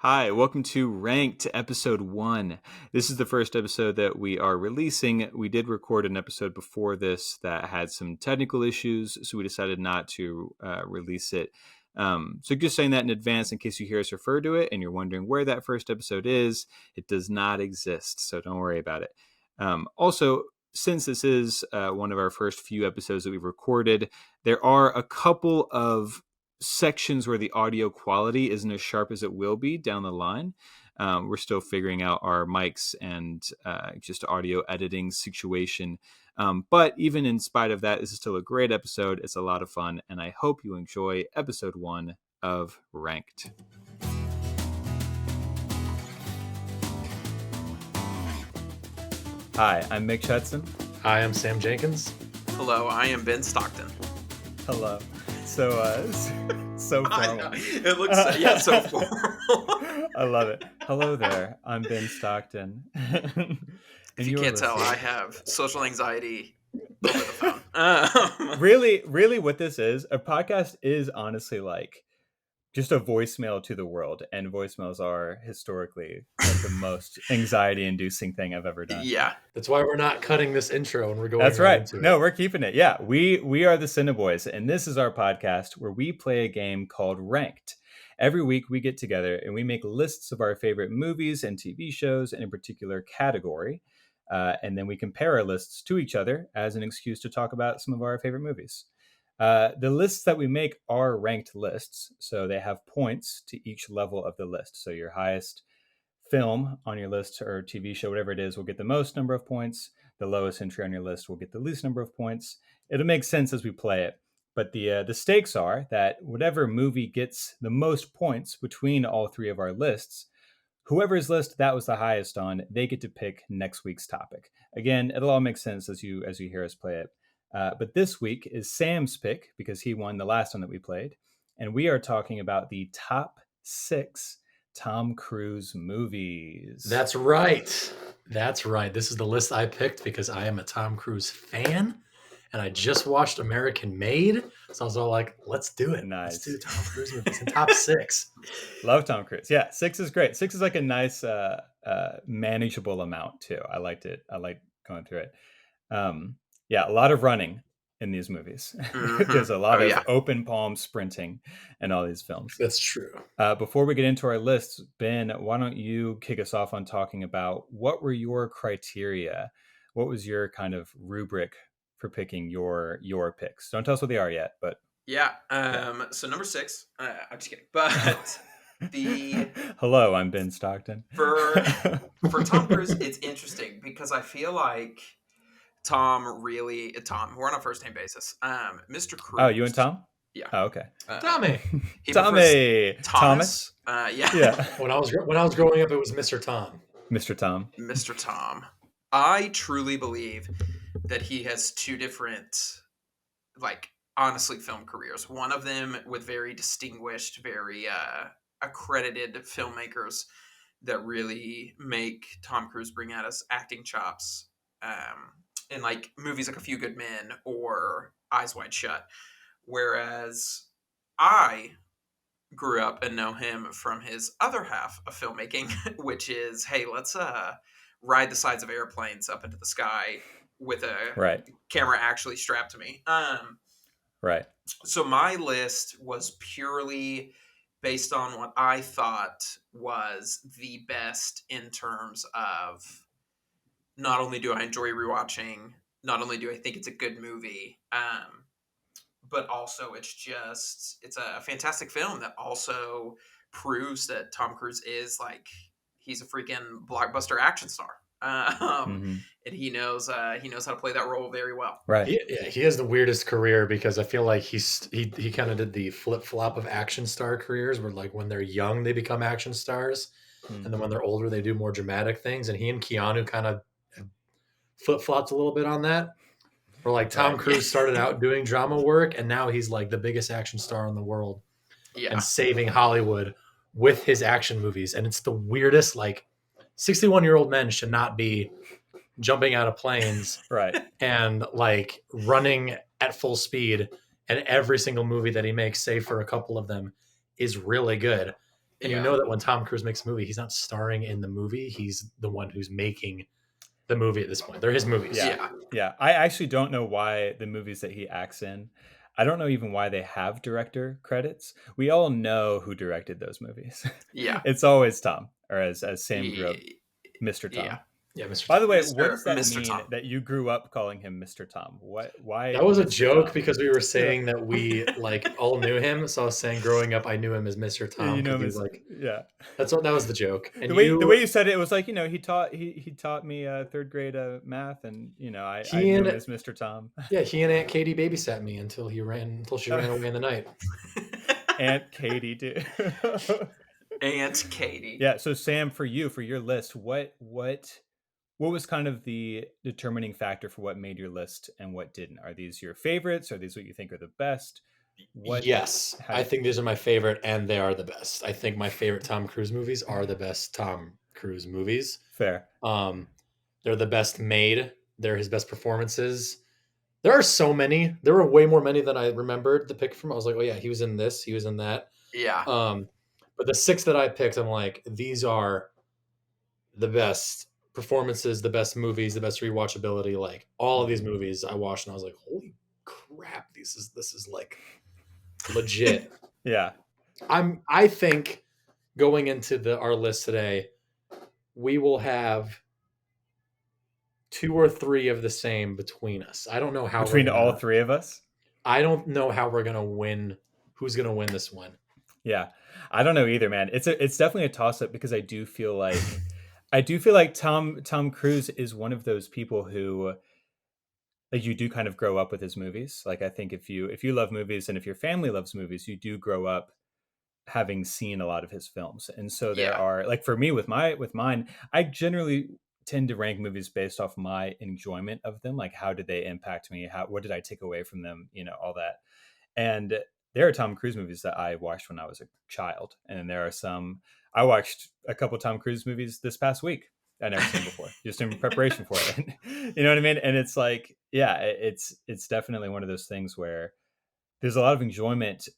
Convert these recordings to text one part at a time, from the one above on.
Hi, welcome to Ranked Episode 1. This is the first episode that we are releasing. We did record an episode before this that had some technical issues, so we decided not to release it. So just saying that in advance in case you hear us refer to it and you're wondering where that first episode is, it does not exist, so don't worry about it. Also, since this is one of our first few episodes that we've recorded, there are a couple of sections where the audio quality isn't as sharp as it will be down the line. We're still figuring out our mics and just audio editing situation. But even in spite of that, this is still a great episode. It's a lot of fun, and I hope you enjoy episode 1 of Ranked. Hi, I'm Mick Shetson. Hi, I'm Sam Jenkins. Hello, I am Ben Stockton. Hello. So formal. It looks so formal. I love it. Hello there. I'm Ben Stockton. If you can't tell, I have social anxiety over the phone. Really what this is, a podcast is honestly like just a voicemail to the world, and voicemails are historically like the most anxiety-inducing thing I've ever done. Yeah. That's why we're not cutting this intro and we're going That's right. into it. No, we're keeping it. Yeah, we are the CineBoys, and this is our podcast where we play a game called Ranked. Every week we get together and we make lists of our favorite movies and TV shows in a particular category, and then we compare our lists to each other as an excuse to talk about some of our favorite movies. The lists that we make are ranked lists, so they have points to each level of the list. So your highest film on your list or TV show, whatever it is, will get the most number of points. The lowest entry on your list will get the least number of points. It'll make sense as we play it. But the stakes are that whatever movie gets the most points between all three of our lists, whoever's list that was the highest on, they get to pick next week's topic. Again, it'll all make sense as you hear us play it. But this week is Sam's pick because he won the last one that we played. And we are talking about the top 6 Tom Cruise movies. That's right. This is the list I picked because I am a Tom Cruise fan. And I just watched American Made. So I was all like, let's do it. Nice. Let's do the Tom Cruise movies in top 6. Love Tom Cruise. Yeah, 6 is great. 6 is like a nice, manageable amount too. I liked it. I like going through it. Yeah, a lot of running in these movies. Mm-hmm. There's a lot of open palm sprinting in all these films. That's true. Before we get into our lists, Ben, why don't you kick us off on talking about what were your criteria? What was your kind of rubric for picking your picks? Don't tell us what they are yet, but yeah. So number 6. I'm just kidding, but hello, I'm Ben Stockton. For Tom Cruise, it's interesting because I feel like Tom, we're on a first name basis. Mr. Cruise. Oh, you and Tom? Yeah. Oh, okay. Tommy. Thomas. Yeah. When I was growing up, it was Mr. Tom. Mr. Tom. Mr. Tom. I truly believe that he has 2 different, honestly, film careers. One of them with very distinguished, very accredited filmmakers that really make Tom Cruise bring out his acting chops. In movies like A Few Good Men or Eyes Wide Shut. Whereas I grew up and know him from his other half of filmmaking, which is, hey, let's ride the sides of airplanes up into the sky with a camera actually strapped to me. Right. So my list was purely based on what I thought was the best in terms of not only do I enjoy rewatching, not only do I think it's a good movie, but also it's a fantastic film that also proves that Tom Cruise is he's a freaking blockbuster action star. And he knows how to play that role very well. Right. He has the weirdest career because I feel like he kind of did the flip flop of action star careers where when they're young they become action stars, and then when they're older they do more dramatic things. And he and Keanu kind of flip flopped a little bit on that. Where Tom Cruise started out doing drama work and now he's the biggest action star in the world, and saving Hollywood with his action movies. And it's the weirdest. 61-year-old men should not be jumping out of planes, right? And running at full speed. And every single movie that he makes, save for a couple of them, is really good. And you know that when Tom Cruise makes a movie, he's not starring in the movie. He's the one who's making the movie at this point. They're his movies. Yeah. I actually don't know why the movies that he acts in, I don't know even why they have director credits. We all know who directed those movies. Yeah. It's always Tom, or as Sam grew up, Mr. Tom. Yeah. Yeah, Mr. By the way, Mr. what does that Mr. mean Tom. that you grew up calling him Mr. Tom? Why? That was a Mr. joke Tom? because we were saying that we like all knew him. So I was saying growing up, I knew him as Mr. Tom. You know him He was as, like, yeah. that was the joke. And The way you said it was like, he taught me third grade math, and I knew him as Mr. Tom. Yeah, he and Aunt Katie babysat me until she ran away in the night. Aunt Katie too. Aunt Katie. Yeah. So Sam, for your list, what was kind of the determining factor for what made your list and what didn't? Are these your favorites? Are these what you think are the best? Yes, I think these are my favorite, and they are the best. I think my favorite Tom Cruise movies are the best Tom Cruise movies. Fair. They're the best made. They're his best performances. There are so many. There were way more many than I remembered to pick from. I was like, oh yeah, he was in this, he was in that. Yeah. But the 6 that I picked, I'm like, these are the best performances, the best movies, the best rewatchability. Like all of these movies I watched, and I was like, holy crap, this is like legit. Yeah. I think going into our list today, we will have 2 or 3 of the same between us. I don't know how between all 3 of us. I don't know how we're gonna win. Who's gonna win this one? Yeah, I don't know either, man. It's definitely a toss up because I do feel like Tom Cruise is one of those people who, like, you do kind of grow up with his movies. Like, I think if you love movies and if your family loves movies, you do grow up having seen a lot of his films. And so there are, like, for me with mine, I generally tend to rank movies based off my enjoyment of them. Like, how did they impact me? What did I take away from them? All that. And there are Tom Cruise movies that I watched when I was a child. And there are some, I watched a couple Tom Cruise movies this past week I never seen before, just in preparation for it. You know what I mean? And it's like, yeah, it's definitely one of those things where there's a lot of enjoyment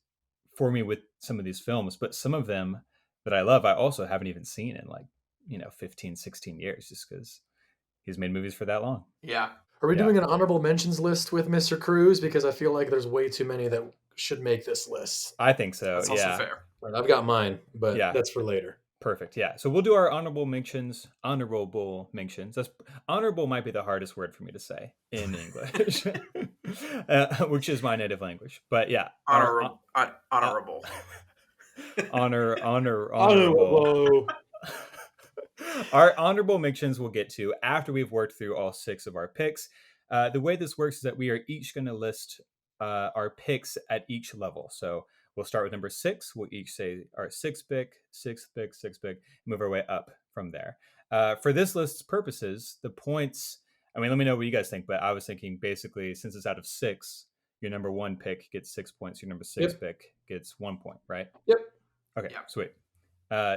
for me with some of these films, but some of them that I love, I also haven't even seen in 15, 16 years, just because he's made movies for that long. Yeah. Are we doing an honorable mentions list with Mr. Cruise? Because I feel like there's way too many that should make this list. I think so. That's also fair. Right, I've got mine, but that's for later. Perfect. Yeah. So we'll do our honorable mentions. That's honorable might be the hardest word for me to say in English, which is my native language. But yeah, honorable. Honorable. Our honorable mentions we'll get to after we've worked through all 6 of our picks. The way this works is that we are each going to list our picks at each level. So we'll start with number 6. We'll each say our 6th pick, 6th pick, 6th pick, move our way up from there. For this list's purposes, the points, I mean, let me know what you guys think, but I was thinking basically since it's out of 6, your number 1 pick gets 6 points. Your number 6 pick gets 1 point, right? Yep. Okay, sweet.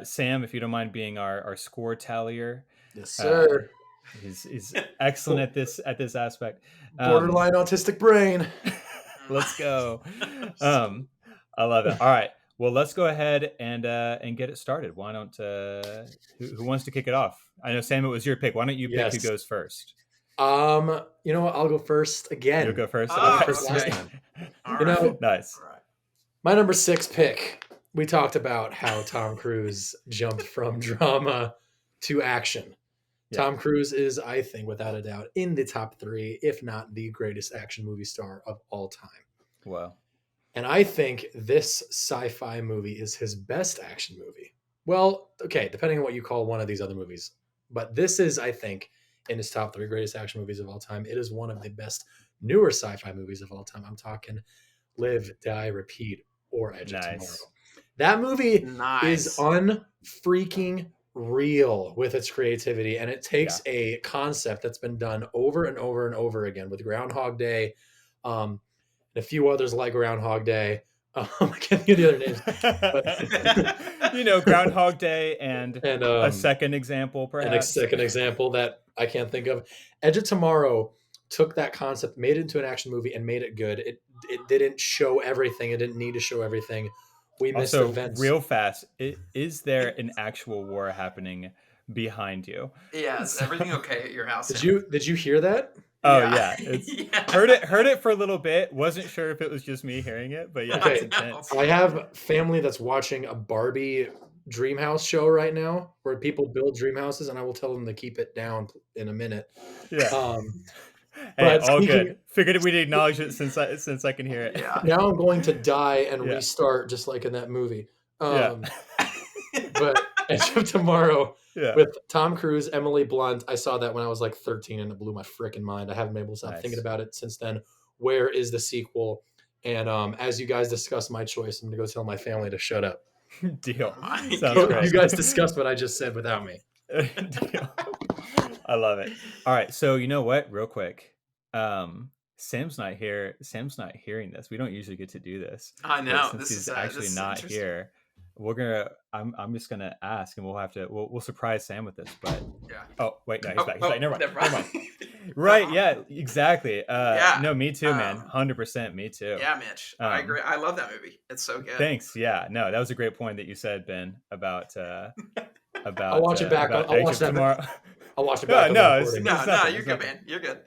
Sam, if you don't mind being our score tallier. Yes, sir. He's excellent at this aspect. Borderline autistic brain. Let's go. I love it. All right. Well, let's go ahead and get it started. Why don't who wants to kick it off? I know, Sam, it was your pick. Why don't you pick who goes first? You know what? I'll go first again. You'll go first. First last time. Nice. My number 6 pick. We talked about how Tom Cruise jumped from drama to action. Yeah. Tom Cruise is, I think, without a doubt, in the top 3, if not the greatest action movie star of all time. Wow. And I think this sci-fi movie is his best action movie. Well, okay, depending on what you call one of these other movies. But this is, I think, in his top 3 greatest action movies of all time. It is one of the best newer sci-fi movies of all time. I'm talking Live, Die, Repeat, or Edge of Tomorrow. That movie is unfreaking real with its creativity, and it takes a concept that's been done over and over and over again with Groundhog Day, and a few others like Groundhog Day. I can't think of the other names. Groundhog Day and a second example, perhaps. And a second example that I can't think of. Edge of Tomorrow took that concept, made it into an action movie, and made it good. It didn't show everything. It didn't need to show everything. We missed Also, events. real fast, is there an actual war happening behind you? Yeah, is So, everything okay at your house? Did you hear that? oh Yeah. yeah, it's Yeah. heard it for a little bit. Wasn't sure if it was just me hearing it, but yeah, I it's Okay, know. intense. I have family that's watching a Barbie dream house show right now where people build dream houses, and I will tell them to keep it down in a minute. Yeah. Um, Hey, but all speaking, good. Figured we'd acknowledge it since I can hear it. Yeah. now I'm going to die and Yeah. restart just like in that movie. Yeah. But Edge of Tomorrow Yeah. with Tom Cruise, Emily Blunt, I saw that when I was like 13 and it blew my freaking mind. I haven't been able to stop thinking Nice. about it since then. Where is the sequel? And as you guys discuss my choice, I'm gonna go tell my family to shut up. Deal. Oh my Sounds gosh. You great. guys discussed what I just said without me. Deal. I love it. All right, so you know what? Real quick, Sam's not here. Sam's not hearing this. We don't usually get to do this, I but know. since he's actually This is not interesting. here, we're gonna. I'm just gonna ask, and we'll surprise Sam with this. But Yeah. oh wait, no, he's Oh, back. He's back. Never mind. never Never mind. mind. Right? Yeah, exactly. Yeah. No, me too, man. Um, 100%, me too. Yeah, Mitch. I agree. I love that movie. It's so good. Thanks. Yeah, no, that was a great point that you said, Ben, about I'll watch it back. about I'll Age watch of that. Tomorrow. I'll watch it No, back on the no, recording. No, it's no, nothing. you're It's good, nothing. man. You're good.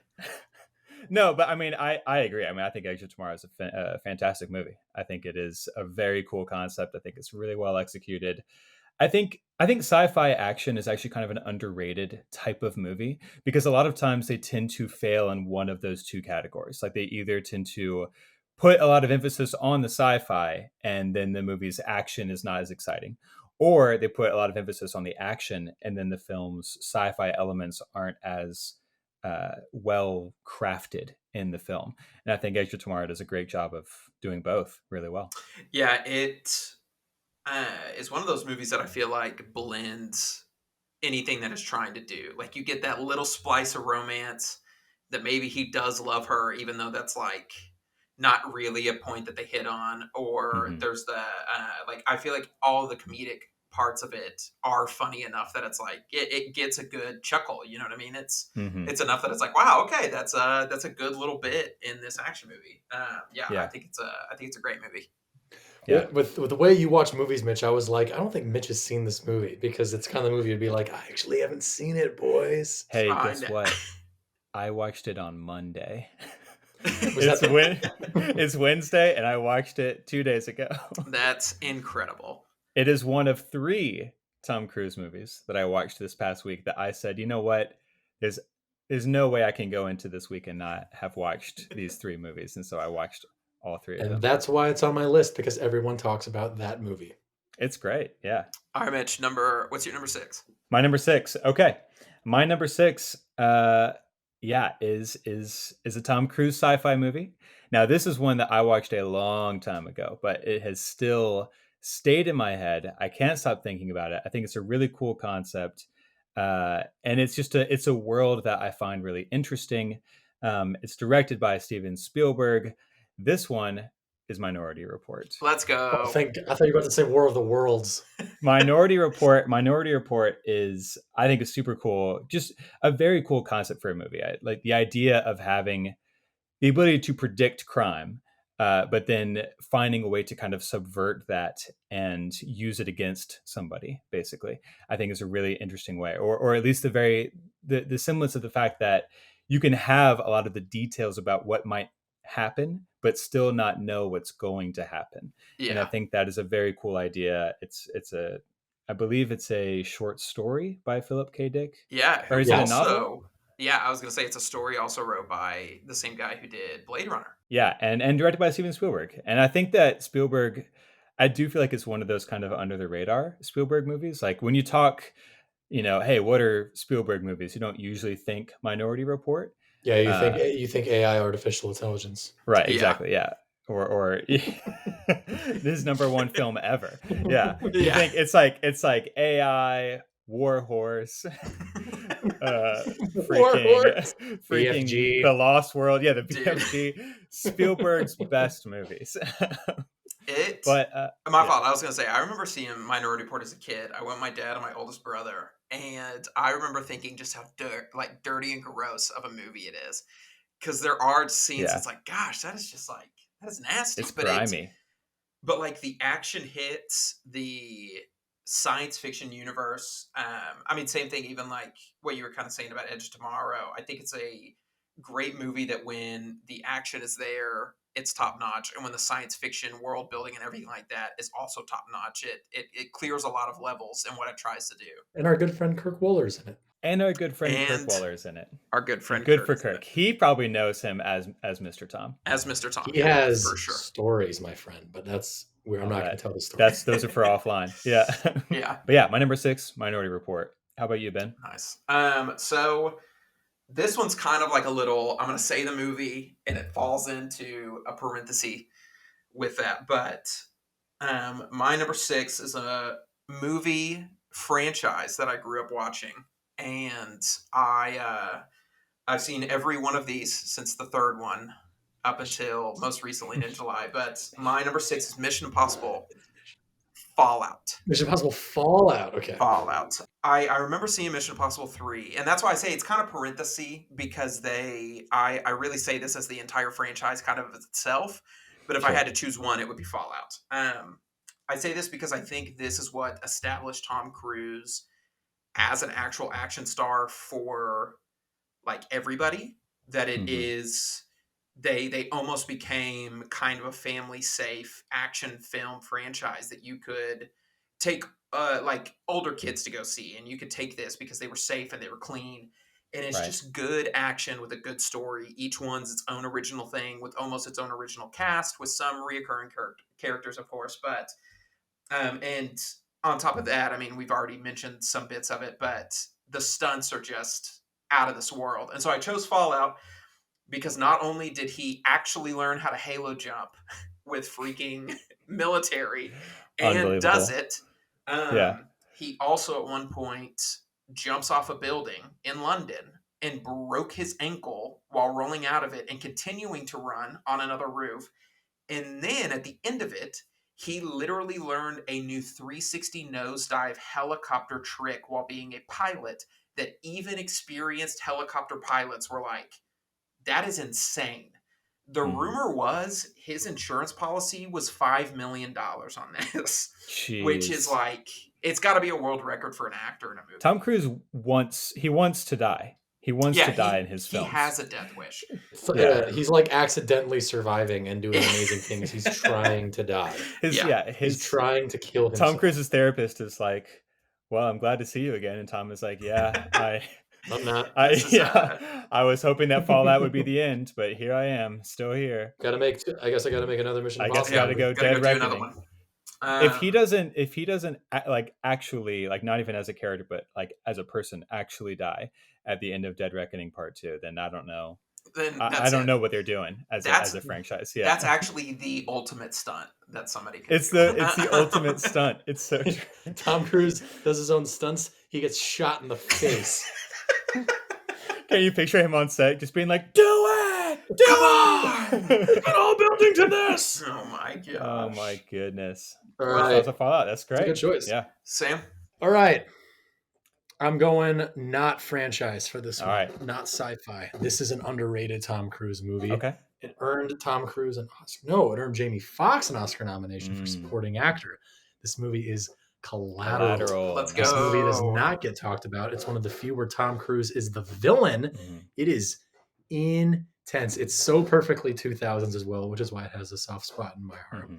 No, but I mean, I agree. I mean, I think Age of Tomorrow is a fantastic movie. I think it is a very cool concept. I think it's really well executed. I think sci-fi action is actually kind of an underrated type of movie because a lot of times they tend to fail in one of those two categories. Like they either tend to put a lot of emphasis on the sci-fi and then the movie's action is not as exciting, or they put a lot of emphasis on the action and then the film's sci-fi elements aren't as well crafted in the film. And I think Age of Tomorrow does a great job of doing both really well. Yeah, it is one of those movies that I feel like blends anything that it's trying to do. Like you get that little splice of romance that maybe he does love her, even though that's like not really a point that they hit on. Or Hmm. there's the like I feel like all the comedic parts of it are funny enough that it's like it gets a good chuckle. You know what I mean? Hmm. It's enough that it's like wow, okay, that's a good little bit in this action movie. Yeah, Yeah. I think it's a great movie. Yeah. With the way you watch movies, Mitch, I was like, I don't think Mitch has seen this movie because it's kind of the movie you'd be like, I actually haven't seen it, boys. Hey, I guess know. what? I watched it on Monday. Was that It's Wednesday, and I watched it 2 days ago. That's incredible. It is one of 3 Tom Cruise movies that I watched this past week that I said, you know what? There's there's no way I can go into this week and not have watched these 3 movies, and so I watched all 3 of And them. that's why it's on my list because everyone talks about that movie. It's great. Yeah. All right, Mitch. What's your number 6? My number 6. Okay. My number 6 yeah, is a Tom Cruise sci-fi movie. Now, this is one that I watched a long time ago, but it has still stayed in my head. I can't stop thinking about it. I think it's a really cool concept. And it's a world that I find really interesting. It's directed by Steven Spielberg. This one is Minority Report. Let's Oh, go. I thought you were about to say War of the Worlds. Minority Report is, I think, is super cool. Just a very cool concept for a movie. Like the idea of having the ability to predict crime, but then finding a way to kind of subvert that and use it against somebody. Basically, I think is a really interesting way, or at least the semblance of the fact that you can have a lot of the details about what might happen, but still not know what's going to happen. And I Yeah. think that is a very cool idea. I believe it's a short story by Philip K. Dick, Yeah. or Who is it a Yes. novel? also, yeah, I was going to say it's a story also wrote by the same guy who did Blade Runner. Yeah, and directed by Steven Spielberg. And I think that Spielberg, I do feel like it's one of those kind of under the radar Spielberg movies. Like when you talk, hey, what are Spielberg movies? You don't usually think Minority Report. Yeah, Uh, you think AI, artificial intelligence. right, Yeah. exactly, yeah. Or this is number 1 film ever. Yeah, you Yeah. think it's like AI, War Horse, Warhorse. freaking BFG. The Lost World. Yeah, the Dude. BFG, Spielberg's best movies. But My yeah, fault. I was going to say, I remember seeing Minority Report as a kid. I went with my dad and my oldest brother. And I remember thinking just how dirty and gross of a movie it is. Because there are scenes yeah, that's like, gosh, that is just like, that is nasty. it's But grimy. but like the action hits, the science fiction universe. I mean, same thing. Even like what you were kind of saying about Edge of Tomorrow. I think it's a great movie that when the action is there, it's top notch, and when the science fiction world building and everything like that is also top notch, it clears a lot of levels in what it tries to do. And our good friend Kirk Wooler's in it. And our good friend Kirk And Waller's in it. our good friend Good Kirk for is in Kirk. it. He probably knows him as Mr. Tom. As Mr. Tom. He yeah, has for sure. stories, my friend, but that's where I'm not going to tell the story. Those are for offline. Yeah. Yeah. But yeah, my number 6, Minority Report. How about you, Ben? Nice. So this one's kind of like a little, I'm going to say the movie and it falls into a parenthesis with that. But my number 6 is a movie franchise that I grew up watching. And I've seen every one of these since the third one up until most recently in July. But my number 6 is Mission Impossible Fallout. Mission Impossible Fallout. Okay. Fallout. I remember seeing Mission Impossible 3, and that's why I say it's kind of parenthesis, because I really say this as the entire franchise kind of itself. But if I had to choose one, it would be Fallout. I say this because I think this is what established Tom Cruise as an actual action star for like everybody. That it is, they almost became kind of a family safe action film franchise that you could take like older kids to go see, and you could take this because they were safe and they were clean, and it's just good action with a good story. Each one's its own original thing with almost its own original cast, with some reoccurring characters, of course. But and on top of that, I mean, we've already mentioned some bits of it, but the stunts are just out of this world. And so I chose Fallout because not only did he actually learn how to halo jump with freaking military and does it, he also at one point jumps off a building in London and broke his ankle while rolling out of it and continuing to run on another roof. And then at the end of it, he literally learned a new 360 nosedive helicopter trick while being a pilot that even experienced helicopter pilots were like, that is insane. The rumor was his insurance policy was $5 million on this. Jeez. Which is like, it's got to be a world record for an actor in a movie. Tom Cruise wants to die. He wants to die in his films. He has a death wish. He's like accidentally surviving and doing amazing things. He's trying to die. He's trying to kill himself. Tom Cruise's therapist is like, well, I'm glad to see you again. And Tom is like, yeah, I'm not. I was hoping that Fallout would be the end, but here I am, still here. I guess I gotta make another Mission Impossible. I guess I gotta go Dead Reckoning. If he doesn't like actually, like not even as a character, but like as a person actually die at the end of Dead Reckoning Part 2, then I don't know. I don't know what they're doing as a franchise. Yeah, that's actually the ultimate stunt that somebody can It's the ultimate stunt. It's so true. Tom Cruise does his own stunts. He gets shot in the face. Can you picture him on set just being like, "Do it! Come on! We're all building to this!" Oh my god! Oh my goodness! All right, that's a Fallout. That's great. That's a good choice. Yeah, Sam. All right, I'm going not franchise for this one. All right, not sci-fi. This is an underrated Tom Cruise movie. Okay. It earned Tom Cruise an Oscar. No, it earned Jamie Foxx an Oscar nomination for supporting actor. This movie is Collateral. Let's go. This movie does not get talked about. It's one of the few where Tom Cruise is the villain. It is intense. It's so perfectly 2000s as well, which is why it has a soft spot in my heart.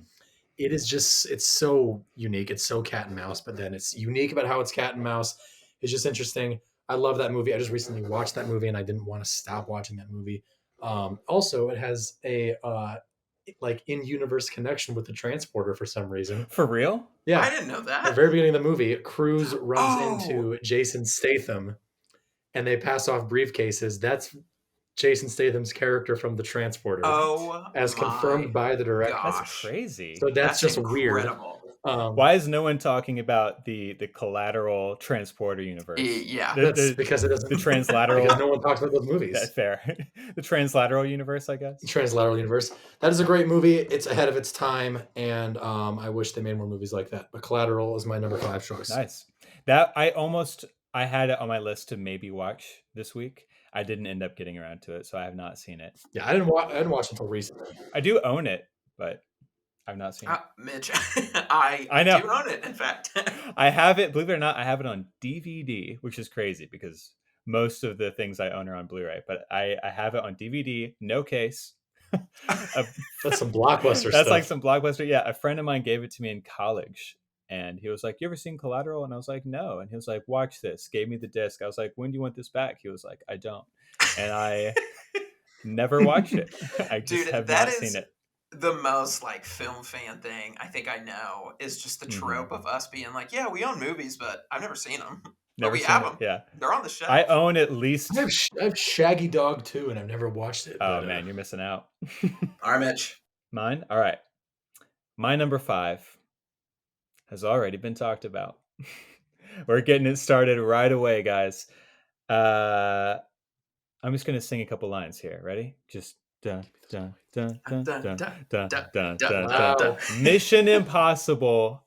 It is just, it's so unique. It's so cat and mouse, but then it's unique about how it's cat and mouse. It's just interesting. I love that movie. I just recently watched that movie and I didn't want to stop watching that movie. Also, it has a like in-universe connection with the Transporter for some reason. For real? Yeah. I didn't know that. At the very beginning of the movie, Cruise runs into Jason Statham and they pass off briefcases. That's Jason Statham's character from the Transporter. As confirmed by the director. That's crazy. So that's just incredible. Weird. Why is no one talking about the Collateral Transporter universe? Yeah, that's because it doesn't. The translateral. Because no one talks about those movies. That's fair. The translateral universe, I guess. The translateral universe. That is a great movie. It's ahead of its time, and I wish they made more movies like that. But Collateral is my number 5 choice. Nice. That I had it on my list to maybe watch this week. I didn't end up getting around to it, so I have not seen it. Yeah, I didn't watch until recently. I do own it, but I've not seen it. Mitch, I I know. do own it, in fact. I have it, believe it or not, I have it on DVD, which is crazy because most of the things I own are on Blu-ray, but I have it on DVD, no case. A- That's some blockbuster That's like stuff. some blockbuster. Yeah, a friend of mine gave it to me in college, and he was like, "You ever seen Collateral?" And I was like, "No." And he was like, "Watch this." Gave me the disc. I was like, "When do you want this back?" He was like, "I don't." And I never watched it. I just Dude, have that not seen is it. the most like film fan thing I think I know is just the Hmm. trope of us being like, yeah, we own movies, but I've never seen them. But Never we seen have it. them. Yeah, They're on the I shelf. own at I least. have, I have Shaggy Dog too, and I've never watched it. Oh But man, you're missing out. All right, Mitch. Mine. All right. My number 5 has already been talked about. We're getting it started right away, guys. I'm just gonna sing a couple lines here. Ready? Just dun dun dun dun Dun, dun dun, dun dun, dun dun, dun dun, dun. dun. wow, Mission Impossible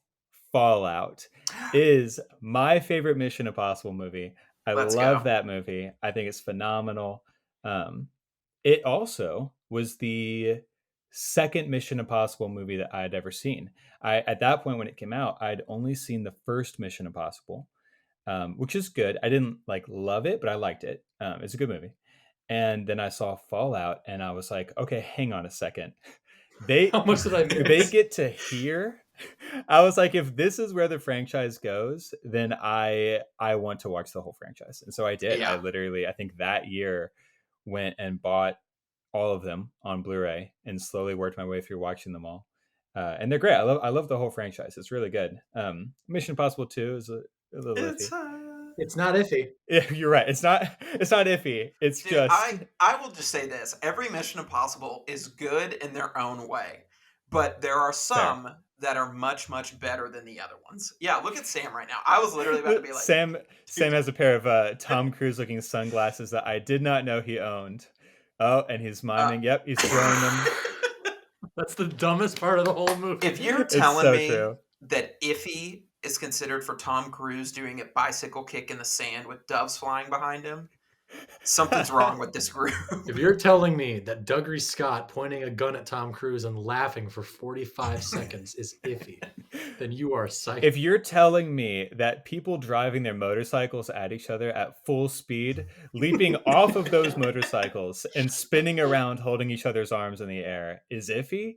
Fallout is my favorite Mission Impossible movie. I Let's love go. that movie. I think it's phenomenal. Um, it also was the second Mission Impossible movie that I had ever seen. At that point when it came out, I'd only seen the first Mission Impossible, which is good. I didn't like love it, but I liked it. It's a good movie. And then I saw Fallout, and I was like, okay, hang on a second. They how much did I they miss? get to hear. I was like, if this is where the franchise goes, then I want to watch the whole franchise. And so I did. I Yeah. literally, I think that year went and bought all of them on Blu-ray and slowly worked my way through watching them all. And they're great. I love the whole franchise. It's really good. Mission Impossible 2 is a little It's iffy. It's not iffy. Yeah, you're right. It's not iffy. It's dude, just I will just say this. Every Mission Impossible is good in their own way. But there are fair. some that are much, much better than the other ones. Yeah, look at Sam right now. I was literally about to be like, Sam dude. has a pair of Tom Cruise looking sunglasses that I did not know he owned. Oh, and he's Uh, miming. Yep, he's throwing them. That's the dumbest part of the whole movie. if you're It's telling so me true. that iffy is considered for Tom Cruise doing a bicycle kick in the sand with doves flying behind him, something's wrong with this group. If you're telling me that Dougray Scott pointing a gun at Tom Cruise and laughing for 45 seconds is iffy, then you are psycho. If you're telling me that people driving their motorcycles at each other at full speed, leaping off of those motorcycles and spinning around holding each other's arms in the air is iffy,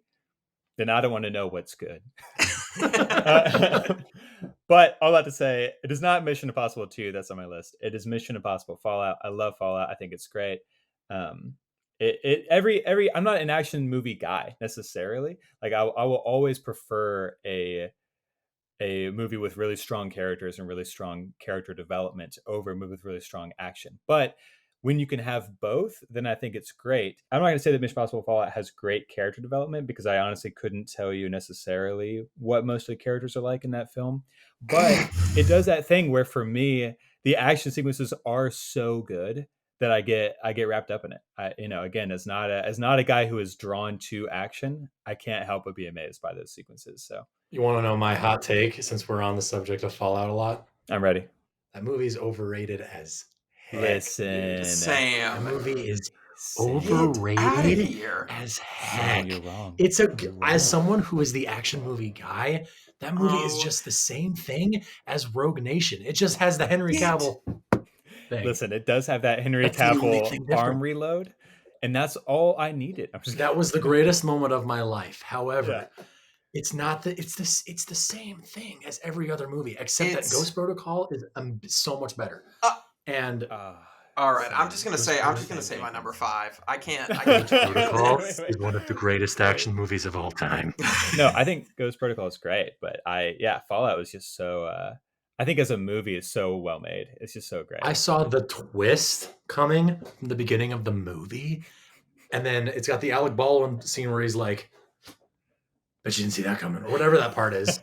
then I don't want to know what's good. But all that to say, it is not Mission Impossible 2 that's on my list. It is Mission Impossible Fallout. I love Fallout. I think it's great. Um, every I'm not an action movie guy necessarily. Like I will always prefer a movie with really strong characters and really strong character development over a movie with really strong action. But when you can have both, then I think it's great. I'm not going to say that Mission Impossible Fallout has great character development because I honestly couldn't tell you necessarily what most of the characters are like in that film. But it does that thing where for me, the action sequences are so good that I get wrapped up in it. Again, as not a guy who is drawn to action, I can't help but be amazed by those sequences. So You want to know my hot take since we're on the subject of Fallout a lot? I'm ready. That movie's overrated as heck. Listen, dude. That Sam, movie is get out of overrated here. as No, heck. you're wrong. It's You're wrong. as someone who is the action movie guy, that movie is Oh. just the same thing as Rogue Nation. It just has the Henry Get- Cavill thing. Listen, it does have that Henry That's the only Cavill thing different. arm reload, and that's all I needed. That was the greatest moment of my life. However, Yeah. it's not it's the same thing as every other movie, except that It's- Ghost Protocol is so much better. Uh, And All right, I'm Sam. just gonna Ghost say Protocol. my number 5. I can't. Ghost Protocol Wait. is one of the greatest action movies of all time. No, I think Ghost Protocol is great, but Fallout was just so. I think as a movie, it's so well made. It's just so great. I saw the twist coming from the beginning of the movie, and then it's got the Alec Baldwin scene where he's like, "Bet you didn't see that coming," or whatever that part is.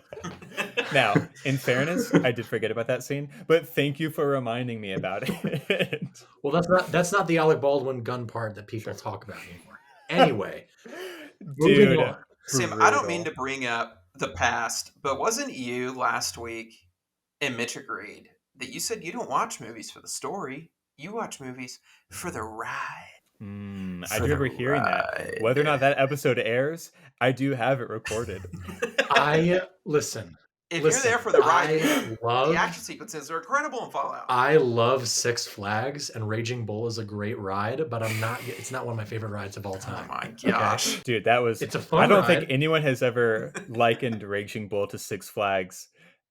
Now, in fairness, I did forget about that scene, but thank you for reminding me about it. Well, that's not the Alec Baldwin gun part that people talk about anymore. Anyway, moving Dude, on. Sam, I don't mean to brutal. bring up the past, but wasn't you last week, and Mitch agreed, that you said you don't watch movies for the story, you watch movies for the ride? I For do the remember hearing that. ride. Whether or not that episode airs, I do have it recorded. Listen. If you're there for the ride, the action sequences are incredible in Fallout. I love Six Flags, and Raging Bull is a great ride, but it's not one of my favorite rides of all time. Oh my gosh. Okay? Dude, that was... It's a fun I don't ride. think anyone has ever likened Raging Bull to Six Flags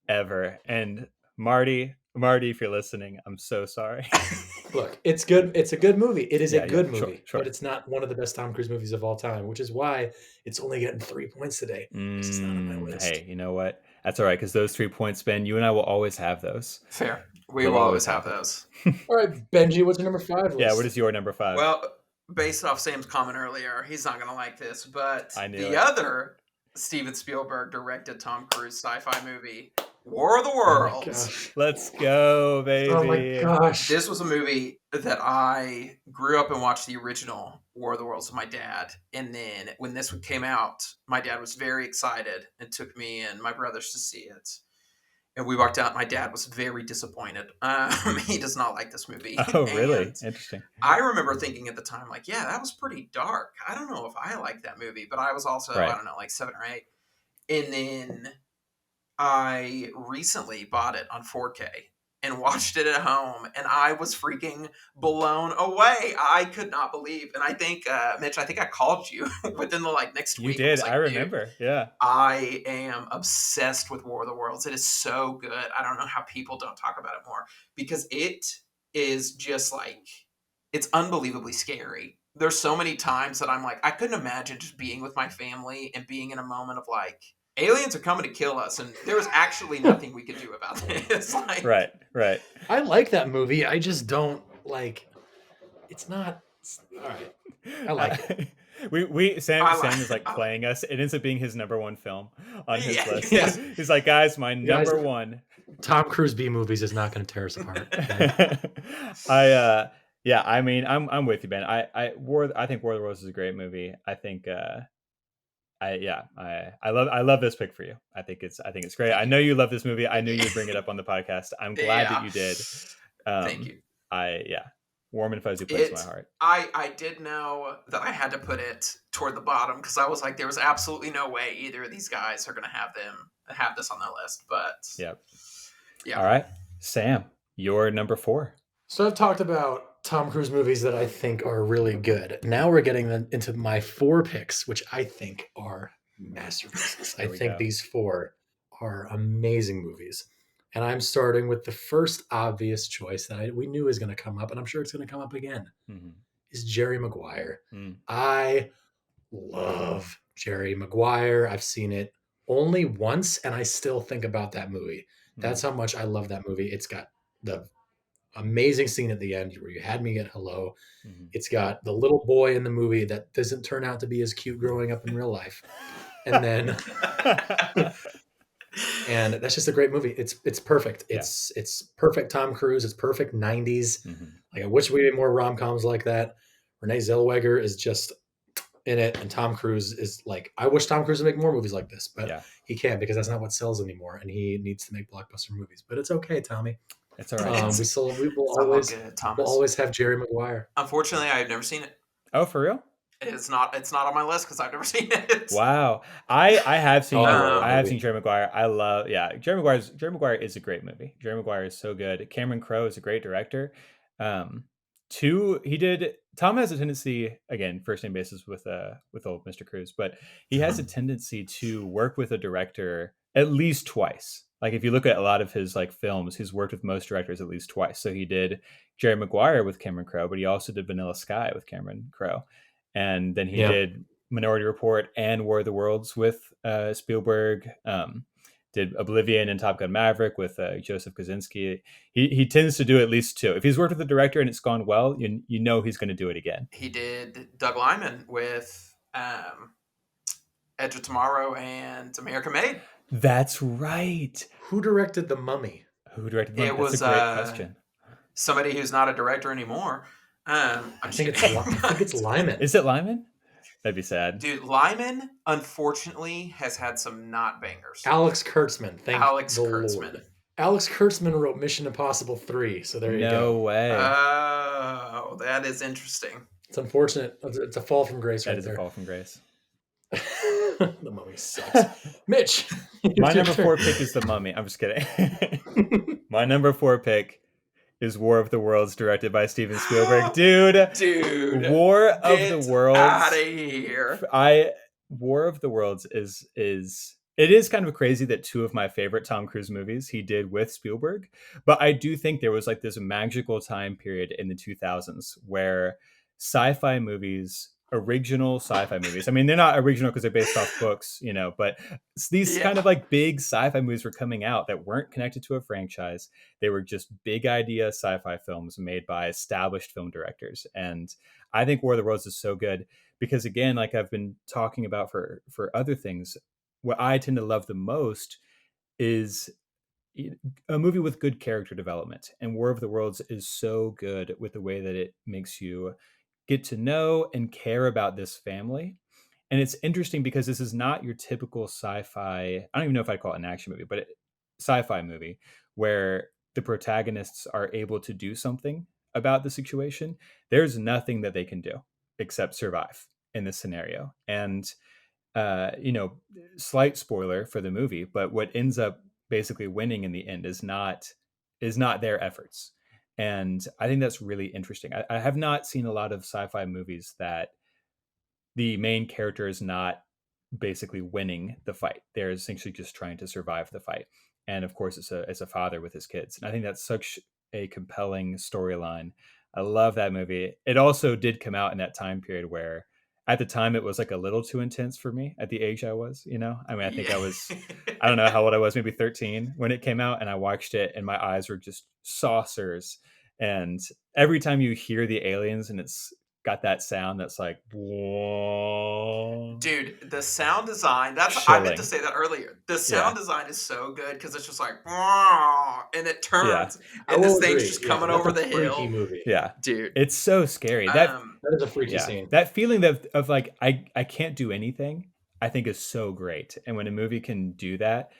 ever. And Marty, if you're listening, I'm so sorry. Look, it's good. It's a good movie. It is a good sure, movie, sure. but it's not one of the best Tom Cruise movies of all time, which is why it's only getting 3 points today. It's not on my list. Hey, you know what? That's all right, because those 3 points, Ben, you and I will always have those. Fair. We will always have those. All right, Benji, what's your number 5 list? Yeah, what is your number 5? Well, based off Sam's comment earlier, he's not going to like this, but the other Steven Spielberg directed Tom Cruise sci-fi movie, War of the Worlds. Let's go, baby. Oh my gosh. This was a movie that I grew up and watched the original War of the Worlds with my dad. And then when this one came out, my dad was very excited and took me and my brothers to see it. And we walked out. My dad was very disappointed. He does not like this movie. Oh, really? And interesting. I remember thinking at the time, like, yeah, that was pretty dark. I don't know if I like that movie, but I was also, I don't know, like 7 or 8. And then I recently bought it on 4K and watched it at home, and I was freaking blown away. I could not believe. And I think, Mitch, I called you within the next week. You did. Like, I remember. Yeah. I am obsessed with War of the Worlds. It is so good. I don't know how people don't talk about it more, because it is just it's unbelievably scary. There's so many times that I'm like, I couldn't imagine just being with my family and being in a moment of aliens are coming to kill us, and there was actually nothing we could do about this. Right. I like that movie. I just don't it's not all right. I like it. Sam is playing us. It ends up being his number 1 film on his list. Yes. He's like, guys, my number 1. Tom Cruise B movies is not going to tear us apart. Okay? I mean, I'm with you, Ben. I think War of the Worlds is a great movie. I think I love this pick for you. I think it's great. I know you love this movie. I knew you'd bring it up on the podcast. I'm glad that you did. Thank you. Warm and fuzzy place in my heart. I did know that I had to put it toward the bottom, because I was like, there was absolutely no way either of these guys are going to have this on their list. But yeah. Yeah. All right, Sam, your number 4. So I've talked about Tom Cruise movies that I think are really good. Now we're getting into my 4 picks, which I think are masterpieces. I think these 4 are amazing movies. And I'm starting with the first obvious choice that we knew was going to come up, and I'm sure it's going to come up again, is Jerry Maguire. I love Jerry Maguire. I've seen it only once, and I still think about that movie. That's how much I love that movie. It's got the amazing scene at the end where you had me at hello. It's got the little boy in the movie that doesn't turn out to be as cute growing up in real life. And then... and that's just a great movie. It's perfect. It's perfect Tom Cruise. It's perfect 90s. I wish we did more rom-coms like that. Renee Zellweger is just in it, and Tom Cruise is I wish Tom Cruise would make more movies like this, but he can't, because that's not what sells anymore, and he needs to make blockbuster movies. But it's okay, Tommy. It's all right. We'll always have Jerry Maguire. Unfortunately, I've never seen it. Oh, for real? It's not on my list because I've never seen it. Wow. I have seen seen Jerry Maguire. I love Jerry Maguire is a great movie. Jerry Maguire is so good. Cameron Crowe is a great director. Tom has a tendency, again, first name basis with old Mr. Cruise, but he has a tendency to work with a director at least twice. If you look at a lot of his films, he's worked with most directors at least twice. So he did Jerry Maguire with Cameron Crowe, but he also did Vanilla Sky with Cameron Crowe. And then he did Minority Report and War of the Worlds with Spielberg. Did Oblivion and Top Gun Maverick with Joseph Kosinski. He tends to do at least 2. If he's worked with a director and it's gone well, you know he's going to do it again. He did Doug Liman with Edge of Tomorrow and American Made. That's right. Who directed The Mummy? That's a great question. Somebody who's not a director anymore. I think it's Lyman. Is it Lyman? That'd be sad. Dude, Lyman, unfortunately, has had some not bangers. Alex Kurtzman. Kurtzman. Lord. Alex Kurtzman wrote Mission Impossible 3, so there you go. No way. Oh, that is interesting. It's unfortunate. It's a fall from grace That right is a there. fall from grace. The Mummy sucks. Mitch, My it's your number turn. 4 pick is The Mummy. I'm just kidding. My number 4 pick is War of the Worlds, directed by Steven Spielberg. Dude, Dude, War of the get out of Worlds. here. War of the Worlds is it is kind of crazy that two of my favorite Tom Cruise movies he did with Spielberg, but I do think there was like this magical time period in the 2000s where sci-fi movies, original sci-fi movies. I mean, they're not original because they're based off books, you know, but these kind Yeah. of like big sci-fi movies were coming out that weren't connected to a franchise. They were just big idea sci-fi films made by established film directors. And I think War of the Worlds is so good because again, like I've been talking about for other things, what I tend to love the most is a movie with good character development. And War of the Worlds is so good with the way that it makes you get to know and care about this family. And it's interesting because this is not your typical sci-fi. I don't even know if I'd call it an action movie, but sci-fi movie where the protagonists are able to do something about the situation. There's nothing that they can do except survive in this scenario. And you know, slight spoiler for the movie, but what ends up basically winning in the end is not their efforts. And I think that's really interesting. I have not seen a lot of sci-fi movies that the main character is not basically winning the fight. They're essentially just trying to survive the fight. And of course, it's a father with his kids. And I think that's such a compelling storyline. I love that movie. It also did come out in that time period where at the time it was like a little too intense for me at the age I was, you know? I mean, I think Yeah. I don't know how old I was, maybe 13 when it came out, and I watched it and my eyes were just saucers. And every time you hear the aliens and it's got that sound that's like, whoa, Dude, the sound design, I meant to chilling. say that earlier. The Yeah. sound design is so good because it's just like, "Wah," and it Yeah. turns, I and this will thing's agree. just Yeah, coming that's over a the freaky hill. movie. Yeah. Dude. It's so scary. That That is a freaky yeah. scene. That feeling of like I can't do anything, I think is so great. And when a movie can do that,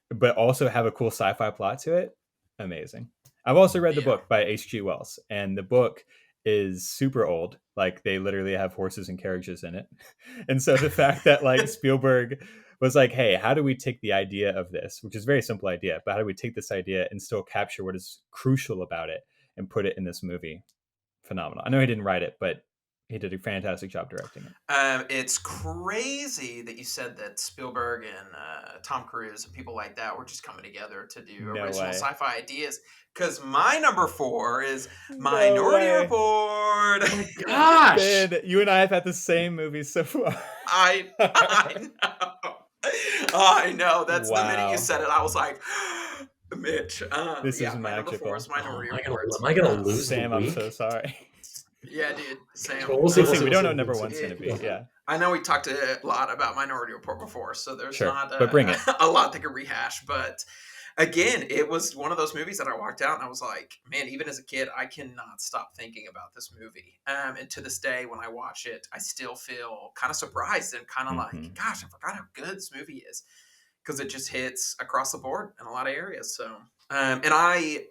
but also have a cool sci-fi plot to it, amazing. I've also read the Yeah. book by H.G. Wells, and the book is super old. Like they literally have horses and carriages in it. And so the fact that like Spielberg was like, hey, how do we take the idea of this, which is a very simple idea, but how do we take this idea and still capture what is crucial about it and put it in this movie? Phenomenal. I know he didn't write it, but he did a fantastic job directing it. It's crazy that you said that Spielberg and Tom Cruise and people like that were just coming together to do No original way. sci-fi ideas. Because my number 4 is No Minority way. Report. Oh my gosh! Ben, you and I have had the same movies so far. I know. I know. That's the minute you Wow. said it, I was like, Mitch. This Yeah, is my number 4 magical. is Minority Report. Am I gonna lose Sam, the I'm week? so sorry. Yeah, dude. Sam. Well, we'll see. We don't know see. number one's gonna be. It- Yeah. I know we talked a lot about Minority Report before, so there's Sure, not but bring it. a lot that can rehash. But again, it was one of those movies that I walked out and I was like, man, even as a kid, I cannot stop thinking about this movie. And to this day, when I watch it, I still feel kind of surprised and kind of Mhm. like, gosh, I forgot how good this movie is because it just hits across the board in a lot of areas. So, and I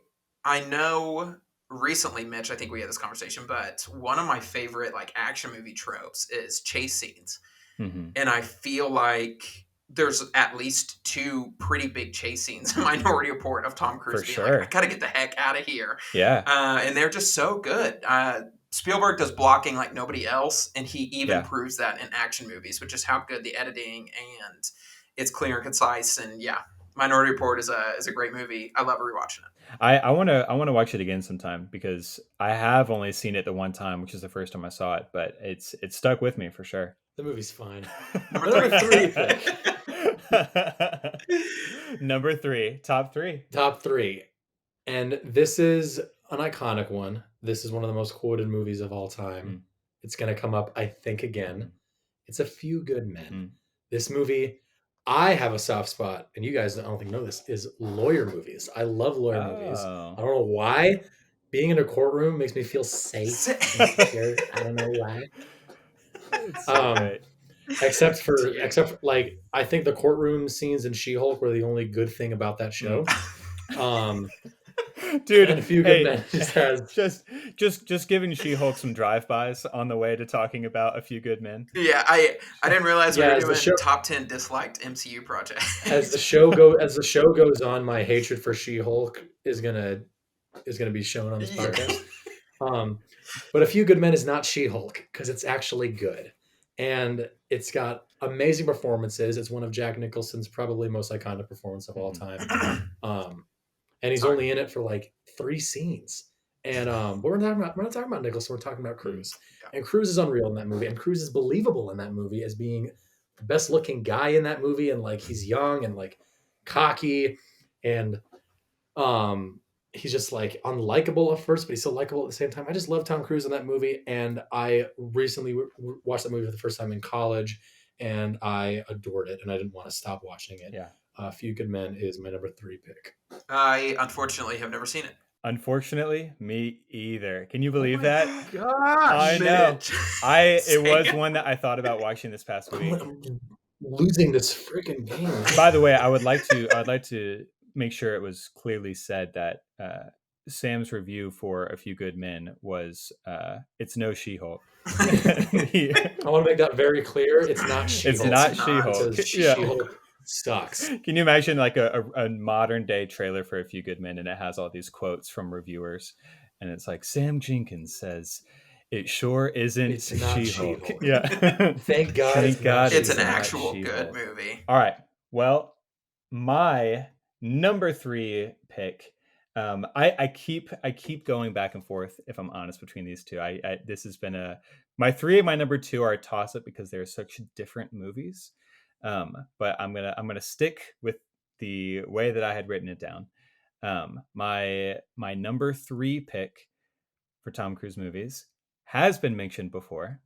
know recently, Mitch, I think we had this conversation, but one of my favorite like action movie tropes is chase scenes. Mhm. And I feel like there's at least 2 pretty big chase scenes in Minority Report of Tom Cruise For being sure. like, I gotta get the heck out of here. Yeah. And they're just so good. Spielberg does blocking like nobody else, and he even Yeah. proves that in action movies, which is how good the editing and it's clear and concise. And yeah, Minority Report is a great movie. I love rewatching it. I wanna watch it again sometime because I have only seen it the one time, which is the first time I saw it, but it's stuck with me for sure. The movie's fine. Number 3. Number 3, top 3. Top 3. And this is an iconic one. This is one of the most quoted movies of all time. Mm. It's going to come up, I think, again. It's A Few Good Men. Mm. This movie, I have a soft spot, and you guys, I don't think know this, is lawyer movies. I love lawyer movies. I don't know why. Being in a courtroom makes me feel safe and secure. I don't know why. It's so great. Except for like I think the courtroom scenes in She-Hulk were the only good thing about that show. Dude, And A Few Good hey, Men just has just giving She-Hulk some drive-bys on the way to talking about A Few Good Men. Yeah, I didn't realize we were as the doing show top 10 disliked MCU projects. as the show goes on, my hatred for She-Hulk is gonna be shown on this Yeah. podcast. But A Few Good Men is not She-Hulk because it's actually good, and it's got amazing performances. It's one of Jack Nicholson's probably most iconic performance of all time. And he's Sorry. only in it for like 3 scenes. And but we're not talking about Nicholson. We're talking about Cruise. Yeah. And Cruise is unreal in that movie. And Cruise is believable in that movie as being the best looking guy in that movie. And like he's young and like cocky, and he's just like unlikable at first, but he's so likable at the same time. I just love Tom Cruise in that movie. And I recently watched that movie for the first time in college, and I adored it. And I didn't want to stop watching it. Yeah. A Few Good Men is my number 3 pick. I unfortunately have never seen it. Unfortunately, me either. Can you believe that? Gosh, I know. It was Sam. one that I thought about watching this past week. I'm losing this freaking game. By the way, I'd like to make sure it was clearly said that Sam's review for A Few Good Men was it's no She-Hulk. I want to make that very clear. It's not She-Hulk. It's not She-Hulk. Because Yeah. She-Hulk sucks. Can you imagine like a modern day trailer for A Few Good Men, and it has all these quotes from reviewers, and it's like Sam Jenkins says, "It sure isn't It's not She-Hulk." She-Hulk. Yeah. Thank God. Thank God It's an not actual She-Hulk. good movie. All right. Well, my number 3 pick. I keep going back and forth, if I'm honest, between these two. This has been my 3 and my number 2 are a toss up because they're such different movies. But I'm gonna stick with the way that I had written it down. My number 3 pick for Tom Cruise movies has been mentioned before.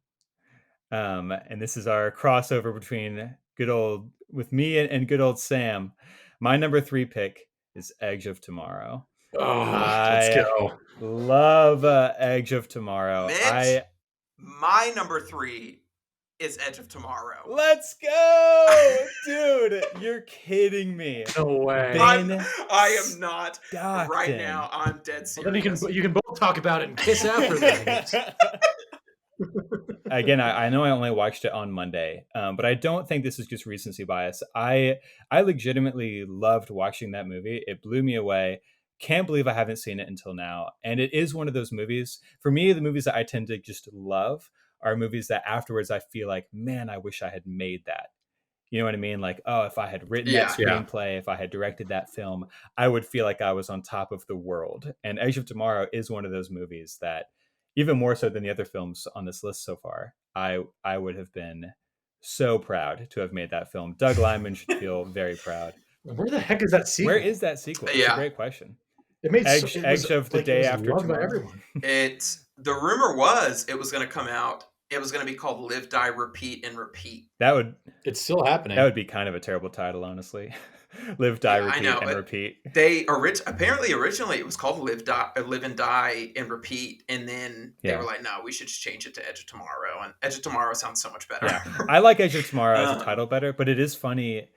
And this is our crossover between with me and good old Sam. My number 3 pick is Edge of Tomorrow. Oh, let's go. Love Edge of Tomorrow. Mitch, my number 3 is Edge of Tomorrow. Let's go, dude! You're kidding me. No way. Ben I am not. Stockton. Right now, I'm dead serious. Well, then you can both talk about it and kiss after that. Again, I know I only watched it on Monday, but I don't think this is just recency bias. I legitimately loved watching that movie. It blew me away. Can't believe I haven't seen it until now. And it is one of those movies, for me, the movies that I tend to just love are movies that afterwards I feel like, man, I wish I had made that. You know what I mean? Like, oh, if I had written that screenplay, if I had directed that film, I would feel like I was on top of the world. And Edge of Tomorrow is one of those movies that, even more so than the other films on this list so far, I would have been so proud to have made that film. Doug Liman should feel very proud. Where the heck is that sequel? Where is that sequel? It's a great question. It made Edge of the Day After loved Tomorrow. by everyone. The rumor was it was going to come out. It was going to be called Live, Die, Repeat, and Repeat. It's still happening. That would be kind of a terrible title, honestly. Live, Die, Repeat, and Repeat. They apparently originally it was called Live, and Die, and Repeat, and then they were like, no, we should just change it to Edge of Tomorrow. And Edge of Tomorrow sounds so much better. Yeah. I like Edge of Tomorrow as a title better, but it is funny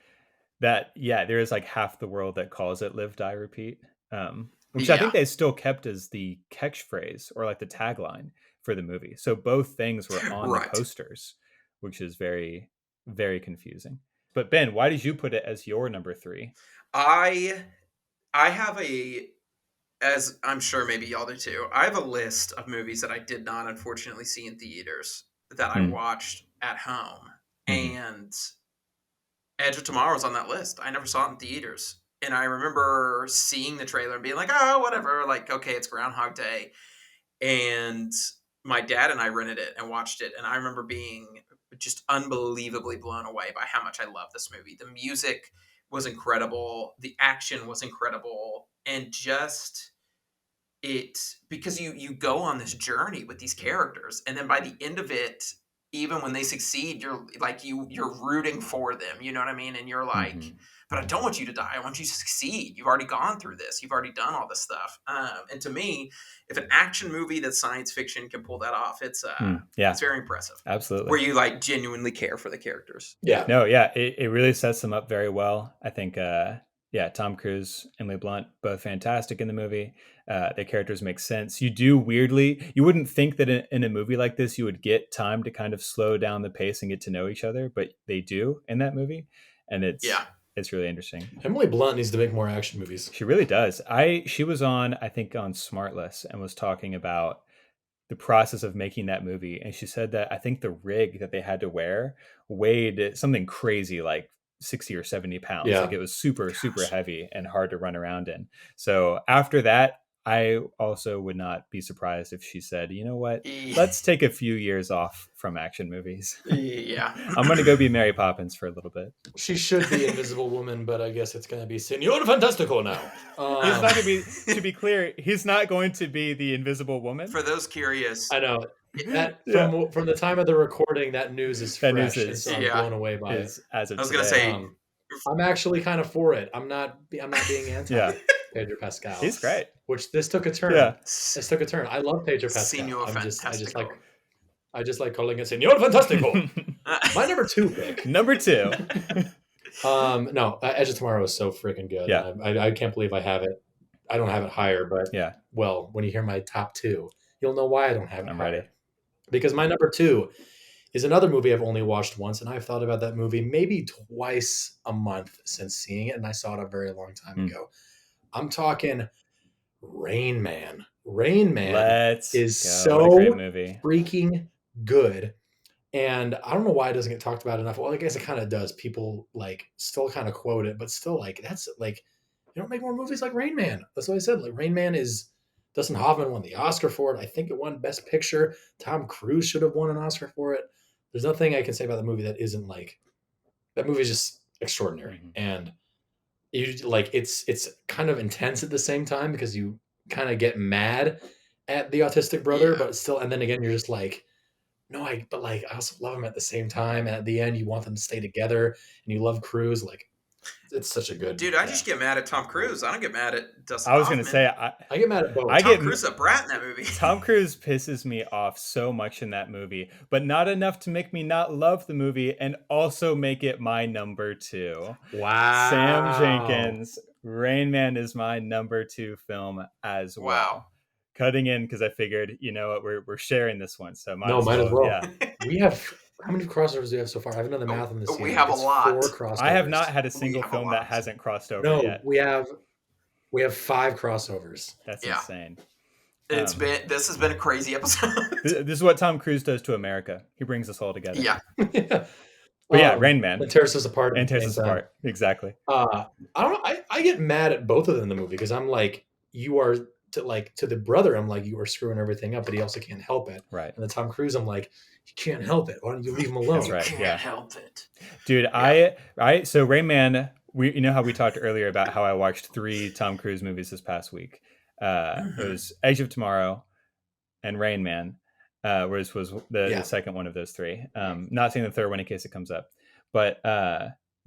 that there is like half the world that calls it Live, Die, Repeat, which I think they still kept as the catchphrase or like the tagline for the movie. So both things were on the posters, which is very, very confusing. But Ben, why did you put it as your number 3? I have as I'm sure maybe y'all do too, I have a list of movies that I did not unfortunately see in theaters that I watched at home. And Edge of Tomorrow was on that list. I never saw it in theaters. And I remember seeing the trailer and being like, oh, whatever. Like, okay, it's Groundhog Day. And my dad and I rented it and watched it. And I remember being just unbelievably blown away by how much I love this movie. The music was incredible. The action was incredible. And just because you go on this journey with these characters. And then by the end of it, even when they succeed, you're like, you're rooting for them. You know what I mean? And you're like, but I don't want you to die. I want you to succeed. You've already gone through this. You've already done all this stuff. And to me, if an action movie that's science fiction can pull that off, it's very impressive. Absolutely. Where you like genuinely care for the characters. Yeah. No, yeah. It really sets them up very well. I think Yeah, Tom Cruise, Emily Blunt, both fantastic in the movie. Their characters make sense. You wouldn't think that in a movie like this you would get time to kind of slow down the pace and get to know each other, but they do in that movie, and Yeah. it's really interesting. Emily Blunt needs to make more action movies. She really does. She was on, I think, on Smartless and was talking about the process of making that movie, and she said that I think the rig that they had to wear weighed something crazy like 60 or 70 pounds. Like Yeah. it was super Gosh. heavy and hard to run around in. So after that, I also would not be surprised if she said, you know what, let's take a few years off from action movies. Yeah. I'm gonna go be Mary Poppins for a little bit. She should be Invisible Woman, but I guess it's going to be Senor Fantastico now. He's not gonna be, to be clear, he's not going to be the Invisible Woman. For those curious, I know. Yeah. From the time of the recording, that news is That fresh, news and is- so I'm Yeah. blown away by it. Is as of I was gonna today. say- I'm actually kind of for it. I'm not being anti Yeah. Pedro Pascal. He's great. Which this took a turn. Yeah. This took a turn. I love Pedro Pascal. Senor I just Fantastico. like calling it Senor Fantastico. My number 2 pick. Number 2. No, Edge of Tomorrow is so freaking good. Yeah. I can't believe I have it. I don't have it higher, but Yeah. well, when you hear my top 2, you'll know why I don't have it I'm higher. ready. Because my number 2 is another movie I've only watched once, and I've thought about that movie maybe twice a month since seeing it, and I saw it a very long time ago. I'm talking Rain Man. Rain Man Let's is go. What a so great movie. freaking good. And I don't know why it doesn't get talked about enough. Well, I guess it kind of does. People like still kind of quote it, but still like that's like you don't make more movies like Rain Man. That's what I said. Like Rain Man is Dustin Hoffman won the Oscar for it. I think it won Best Picture. Tom Cruise should have won an Oscar for it. There's nothing I can say about the movie that isn't like that movie is just extraordinary. Mhm. And you like it's kind of intense at the same time because you kind of get mad at the autistic brother, Yeah. but still, and then again, you're just like, no, I also love him at the same time. And at the end, you want them to stay together, and you love Cruise. Like, it's such a good. Dude, I just get mad at Tom Cruise. I don't get mad at Dustin I was going to Hoffman. say, I get mad at both. I Tom get- Cruise is a brat in that movie. Tom Cruise pisses me off so much in that movie, but not enough to make me not love the movie and also make it my number 2. Wow. Sam Jenkins, Rain Man is my number 2 film as well. Wow. Cutting in because I figured, you know what, we're sharing this one, so might might as well. Yeah. We have how many crossovers do we have so far? I haven't done the math on this. We yet. have a It's lot. 4 crossovers. I have not had a We single have a film that lot. hasn't crossed over No, yet. we have 5 crossovers. That's Yeah. insane. This has been a crazy episode. This is what Tom Cruise does to America. He brings us all together. Yeah. But yeah, Rain Man. And tears us apart. And at the tears same us time. apart. Exactly. I don't know. I get mad at both of them in the movie because I'm like, you are to the brother. I'm like, you are screwing everything up, but he also can't help it. Right. And the Tom Cruise, I'm like, you can't help it. Why don't you leave him alone? That's right. Can't Yeah. help it. Dude, so Rain Man, you know how we talked earlier about how I watched 3 Tom Cruise movies this past week. It was Edge of Tomorrow and Rain Man, was the second one of those 3. Not saying the third one in case it comes up, but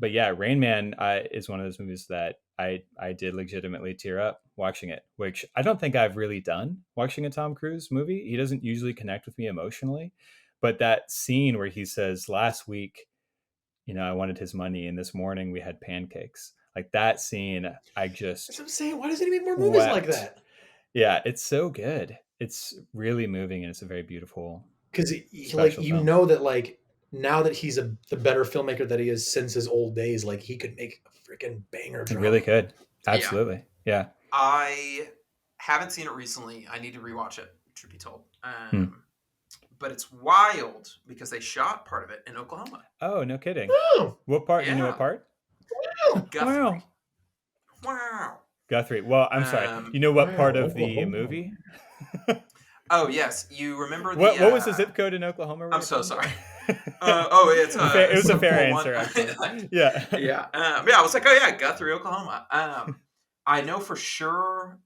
yeah, Rain Man is one of those movies that I did legitimately tear up watching it, which I don't think I've really done watching a Tom Cruise movie. He doesn't usually connect with me emotionally, but that scene where he says, last week, you know, I wanted his money, and this morning we had pancakes. Like that scene, That's what I'm saying. Why doesn't he make more movies like wept. that? Yeah, it's so good. It's really moving, and it's a very beautiful. Because like Special you film. know that like now that he's the better filmmaker that he is since his old days, like he could make a freaking banger. It Drama. really could. Absolutely. Yeah. I haven't seen it recently. I need to rewatch it, truth be told. But it's wild because they shot part of it in Oklahoma. Oh, no kidding. Oh, What part? You know Yeah. what part? Guthrie. Wow. Wow. Guthrie. Well, I'm sorry. You know what part of the Oklahoma. movie? Oh, yes. You remember the... What was the zip code in Oklahoma? where I'm you're so from? sorry. It's... It was a fair 4-1. answer, actually. Yeah. Yeah. I was like, oh, yeah, Guthrie, Oklahoma. I know for sure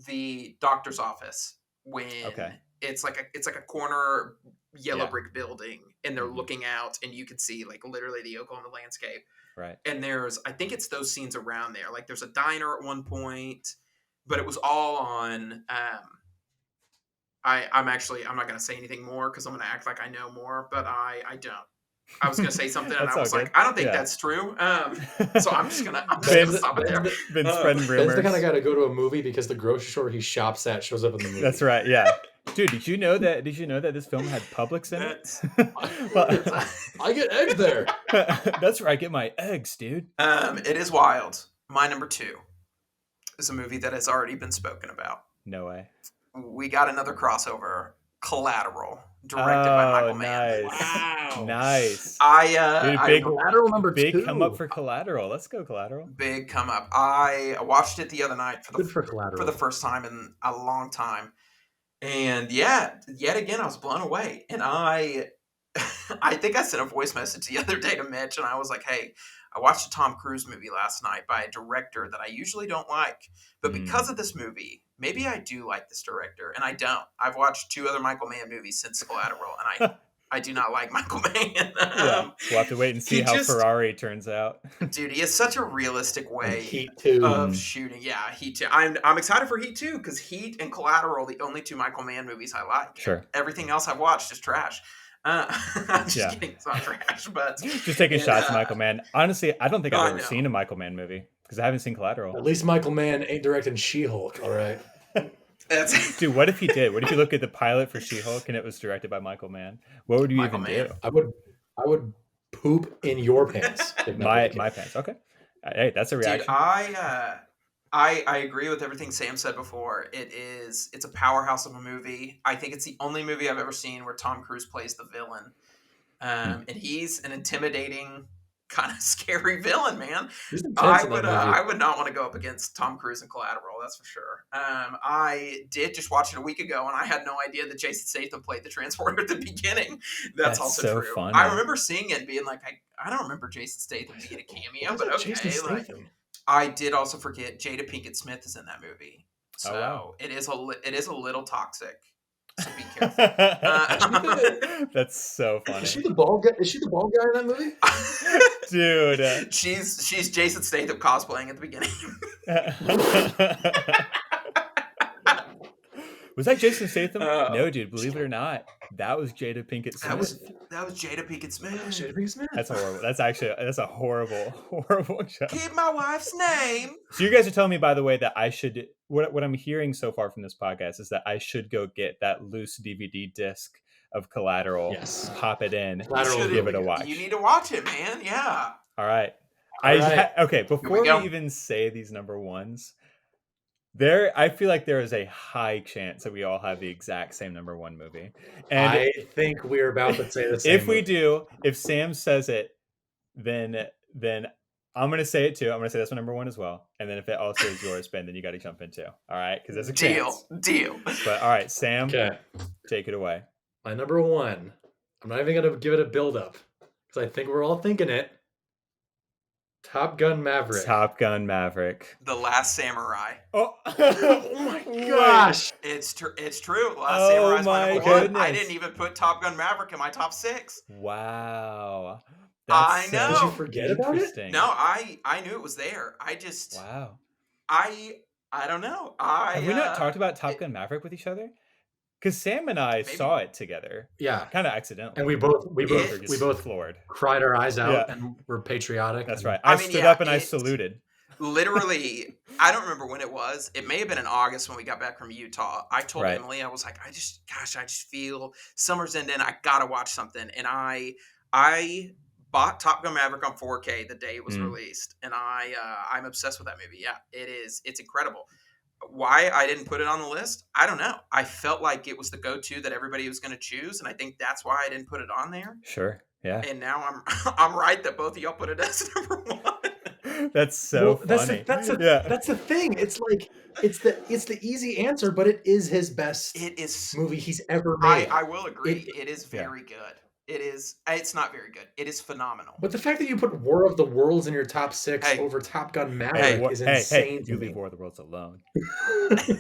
the doctor's office when Okay. it's like a corner yellow Yeah. brick building, and they're Mhm. looking out, and you can see like literally the Oklahoma landscape. Right. And I think it's those scenes around there. Like there's a diner at one point, but it was all on. I'm not going to say anything more because I'm going to act like I know more, but I don't. I was gonna say something, and That's I all was like, good. I don't think Yeah. that's true. So I'm just gonna Ben's, stop it there. been spreading Ben's the kind of rumors. guy to go to a movie because the grocery store he shops at shows up in the movie. That's right. Yeah. Dude, did you know that this film had Publix in it? Well, I get eggs there. that's where I get my eggs, dude. It is wild. My number 2 is a movie that has already been spoken about. No way. We got another crossover, Collateral, directed by Michael Mann. Nice. Wow. Nice. I Dude, big Collateral number big 2. come up for Collateral. Let's go Collateral. big come up. I watched it the other night Good for Collateral. for the first time in a long time, and yeah, yet again I was blown away. And I think I sent a voice message the other day to Mitch, and I was like, "Hey, I watched a Tom Cruise movie last night by a director that I usually don't like, but because of this movie, maybe I do like this director." And I don't. I've watched 2 other Michael Mann movies since Collateral, and I do not like Michael Mann. Yeah, we'll have to wait and see how Ferrari turns out. Dude, he has such a realistic way Heat 2. of shooting. Yeah, Heat 2. I'm excited for Heat 2 because Heat and Collateral are the only 2 Michael Mann movies I like. Sure. Everything else I've watched is trash. I'm just kidding. It's not trash, but just taking shots at Michael Mann. Honestly, I don't think I've ever seen a Michael Mann movie because I haven't seen Collateral. At least Michael Mann ain't directing She-Hulk, all right? Dude, what if he did? What if you look at the pilot for She-Hulk and it was directed by Michael Mann? What would you even do? I would poop in your pants. My pants. Okay. Hey, that's a reaction. Dude, I agree with everything Sam said before. It's a powerhouse of a movie. I think it's the only movie I've ever seen where Tom Cruise plays the villain. And he's an intimidating, kind of scary villain, man. I would not want to go up against Tom Cruise in Collateral, that's for sure. I did just watch it a week ago, and I had no idea that Jason Statham played the transporter at the beginning. That's also so true. funny. I remember seeing it and being like, I don't remember Jason Statham being a cameo, but okay. Like, I did also forget Jada Pinkett Smith is in that movie, so it is a little toxic. So be careful. That's so funny. Is she the bald guy? Is she the bald guy in that movie? Dude, she's Jason Statham cosplaying at the beginning. Was that Jason Statham? No, dude. Believe it or not, that was Jada Pinkett Smith. That was Jada Pinkett Smith. Jada Pinkett Smith. That's horrible. That's a horrible show. Keep my wife's name. So you guys are telling me, by the way, that I should. What I'm hearing so far from this podcast is that I should go get that loose DVD disc of Collateral. Yes. Pop it in. Collateral, give it a watch. You need to watch it, man. Yeah. All right. Okay. Before we even say these number ones. I feel like there is a high chance that we all have the exact same number 1 movie. And I think we're about to say the same. If we do, if Sam says it, then I'm going to say it too. I'm going to say that's my number 1 as well. And then if it also is yours, Ben, then you got to jump in too. All right? Because there's a chance. Deal. But all right, Sam, take it away. My number 1. I'm not even going to give it a build-up because I think we're all thinking it. Top Gun Maverick. The Last Samurai. Oh, oh my gosh. It's true. The Last Samurai is my number 1. I didn't even put Top Gun Maverick in my top 6. Wow. I know. Did you forget about it? No, I knew it was there. I just Wow. I don't know. Have we not talked about Top Gun Maverick with each other? Because Sam and I saw it together. Yeah. Kind of accidentally. And we both floored. Cried our eyes out and were patriotic. That's right. I stood up and I saluted. Literally, I don't remember when it was. It may have been in August when we got back from Utah. I told Emily, I was like, I just feel summer's ending. I gotta watch something. And I bought Top Gun Maverick on 4K the day it was released. And I'm obsessed with that movie. Yeah, it's incredible. Why I didn't put it on the list, I don't know. I felt like it was the go-to that everybody was going to choose, and I think that's why I didn't put it on there. Sure, yeah. And now I'm right that both of y'all put it as number 1. That's so funny. That's the thing. It's like it's the easy answer, but it is his best. Movie he's ever made. I will agree. It is very good. It's not very good. It is phenomenal. But the fact that you put War of the Worlds in your top 6 over Top Gun Maverick is insane. You leave War of the Worlds alone.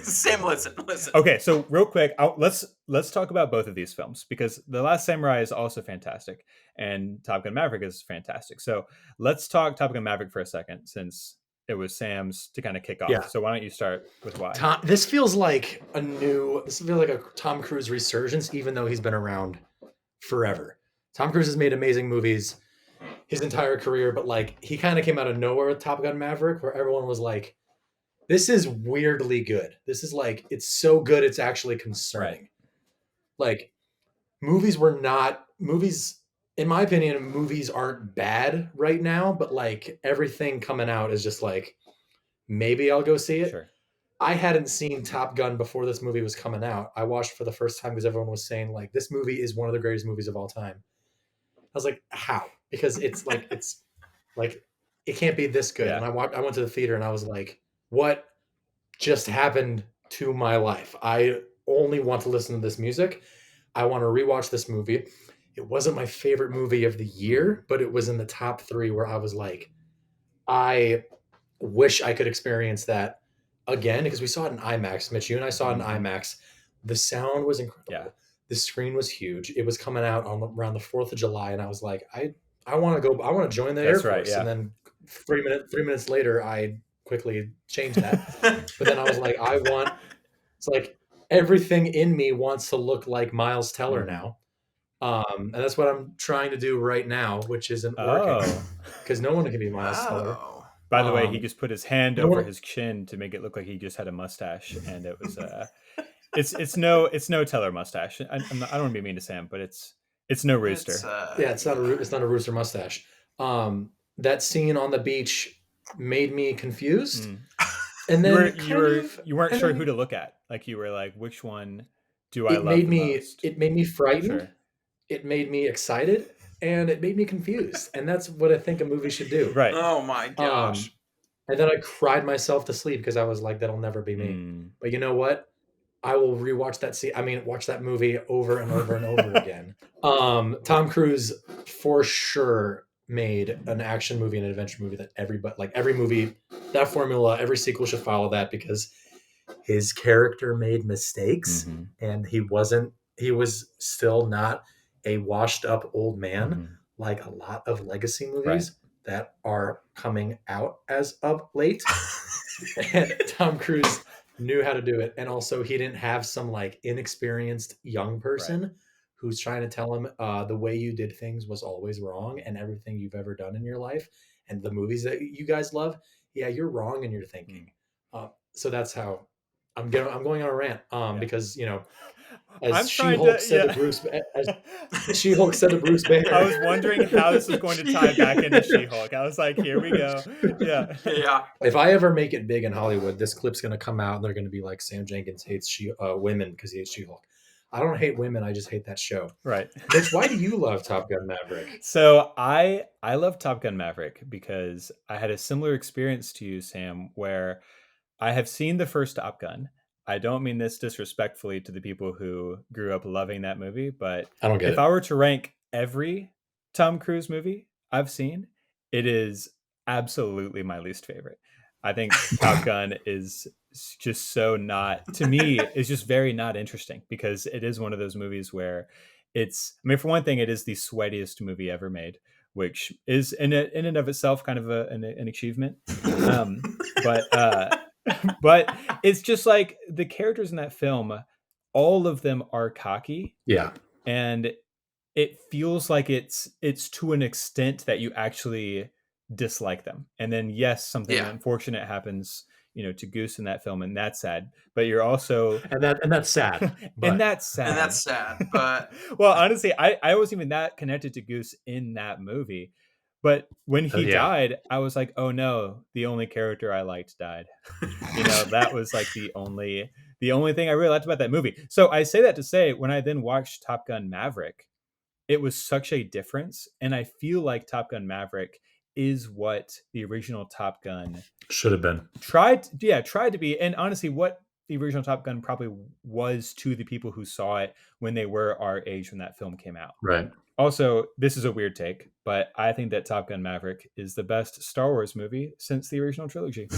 Sam, listen. Okay, so real quick, let's talk about both of these films because The Last Samurai is also fantastic and Top Gun Maverick is fantastic. So let's talk Top Gun Maverick for a second since it was Sam's to kind of kick off. Yeah. So why don't you start with why? This feels like a Tom Cruise resurgence, even though he's been around forever. Tom Cruise has made amazing movies his entire career, but like he kind of came out of nowhere with Top Gun Maverick, where everyone was like, "This is weirdly good. This is like it's so good it's actually concerning." Like movies. In my opinion, movies aren't bad right now, but like everything coming out is just like maybe I'll go see it. Sure. I hadn't seen Top Gun before this movie was coming out. I watched for the first time because everyone was saying like this movie is one of the greatest movies of all time. I was like, how? Because it's like it can't be this good. Yeah. And I went to the theater and I was like, what just happened to my life? I only want to listen to this music. I want to rewatch this movie. It wasn't my favorite movie of the year, but it was in the top 3 where I was like, I wish I could experience that again because we saw it in IMAX. Mitch, you and I saw it in IMAX. The sound was incredible. Yeah. The screen was huge. It was coming out on around the 4th of July, and I was like, I want to go. I want to join the Air Force. Right, yeah. And then 3 minutes later, I quickly changed that. But then I was like, it's like everything in me wants to look like Miles Teller now. And that's what I'm trying to do right now, which isn't working because no one can be Miles Teller. By the way, he just put his hand over his chin to make it look like he just had a mustache, and it was it's no Teller mustache. I don't want to be mean to Sam, but it's no rooster. It's not a rooster mustache. That scene on the beach made me confused. And then you weren't sure who to look at. Like you were like, which one do I love the most? It made me frightened. Sure. It made me excited, and it made me confused. And that's what I think a movie should do. Right. Oh my gosh. And then I cried myself to sleep because I was like, that'll never be me. But you know what? I will rewatch that scene. I mean, watch that movie over and over and over again. Tom Cruise for sure made an action movie and an adventure movie that every movie, that formula, every sequel should follow that because his character made mistakes and he was still not a washed up old man like a lot of legacy movies that are coming out as of late. And Tom Cruise knew how to do it. And also he didn't have some like inexperienced young person who's trying to tell him the way you did things was always wrong and everything you've ever done in your life and the movies that you guys love, you're wrong in your thinking. So that's how I'm going on a rant because as She-Hulk said to Bruce Banner. I was wondering how this was going to tie back into She-Hulk. I was like, here we go. Yeah. If I ever make it big in Hollywood, this clip's going to come out and they're going to be like, Sam Jenkins hates women because he hates She-Hulk. I don't hate women. I just hate that show. Right. Mitch, why do you love Top Gun Maverick? So I love Top Gun Maverick because I had a similar experience to you, Sam, where I have seen the first Top Gun. I don't mean this disrespectfully to the people who grew up loving that movie, but if I were to rank every Tom Cruise movie I've seen, it is absolutely my least favorite. I think Top Gun is just so not, to me, it's just very not interesting because it is one of those movies where for one thing, it is the sweatiest movie ever made, which is in and of itself kind of an achievement. But it's just like the characters in that film, all of them are cocky. Yeah. And it feels like it's to an extent that you actually dislike them. And then yes, something unfortunate happens, to Goose in that film, and that's sad. But you're also and that's sad. And that's sad. But well, honestly, I wasn't even that connected to Goose in that movie. But when he died, I was like, oh no, the only character I liked died. That was like the only thing I really liked about that movie. So I say that to say, when I then watched Top Gun Maverick, it was such a difference. And I feel like Top Gun Maverick is what the original Top Gun should have been. Tried to be. And honestly, what the original Top Gun probably was to the people who saw it when they were our age when that film came out. Right. Also, this is a weird take, but I think that Top Gun Maverick is the best Star Wars movie since the original trilogy.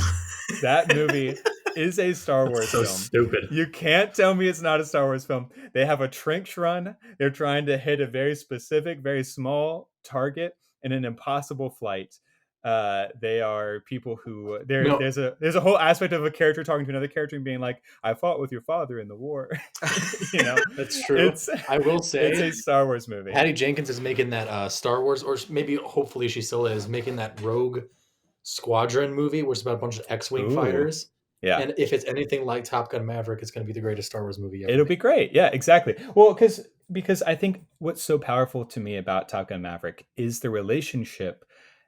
That movie is a Star Wars film. Stupid. You can't tell me it's not a Star Wars film. They have a trench run. They're trying to hit a very specific, very small target in an impossible flight. They are people who No, there's a whole aspect of a character talking to another character and being like, "I fought with your father in the war." You know, that's true. it's I will it's say a Star Wars movie. Patty Jenkins is making that Star Wars, or maybe hopefully she still is making that Rogue Squadron movie, where it's about a bunch of X-wing Ooh, fighters. yeah. And if it's anything like Top Gun Maverick, it's going to be the greatest Star Wars movie ever It'll be made. great. Yeah, exactly. Well, because I think what's so powerful to me about Top Gun Maverick is the relationship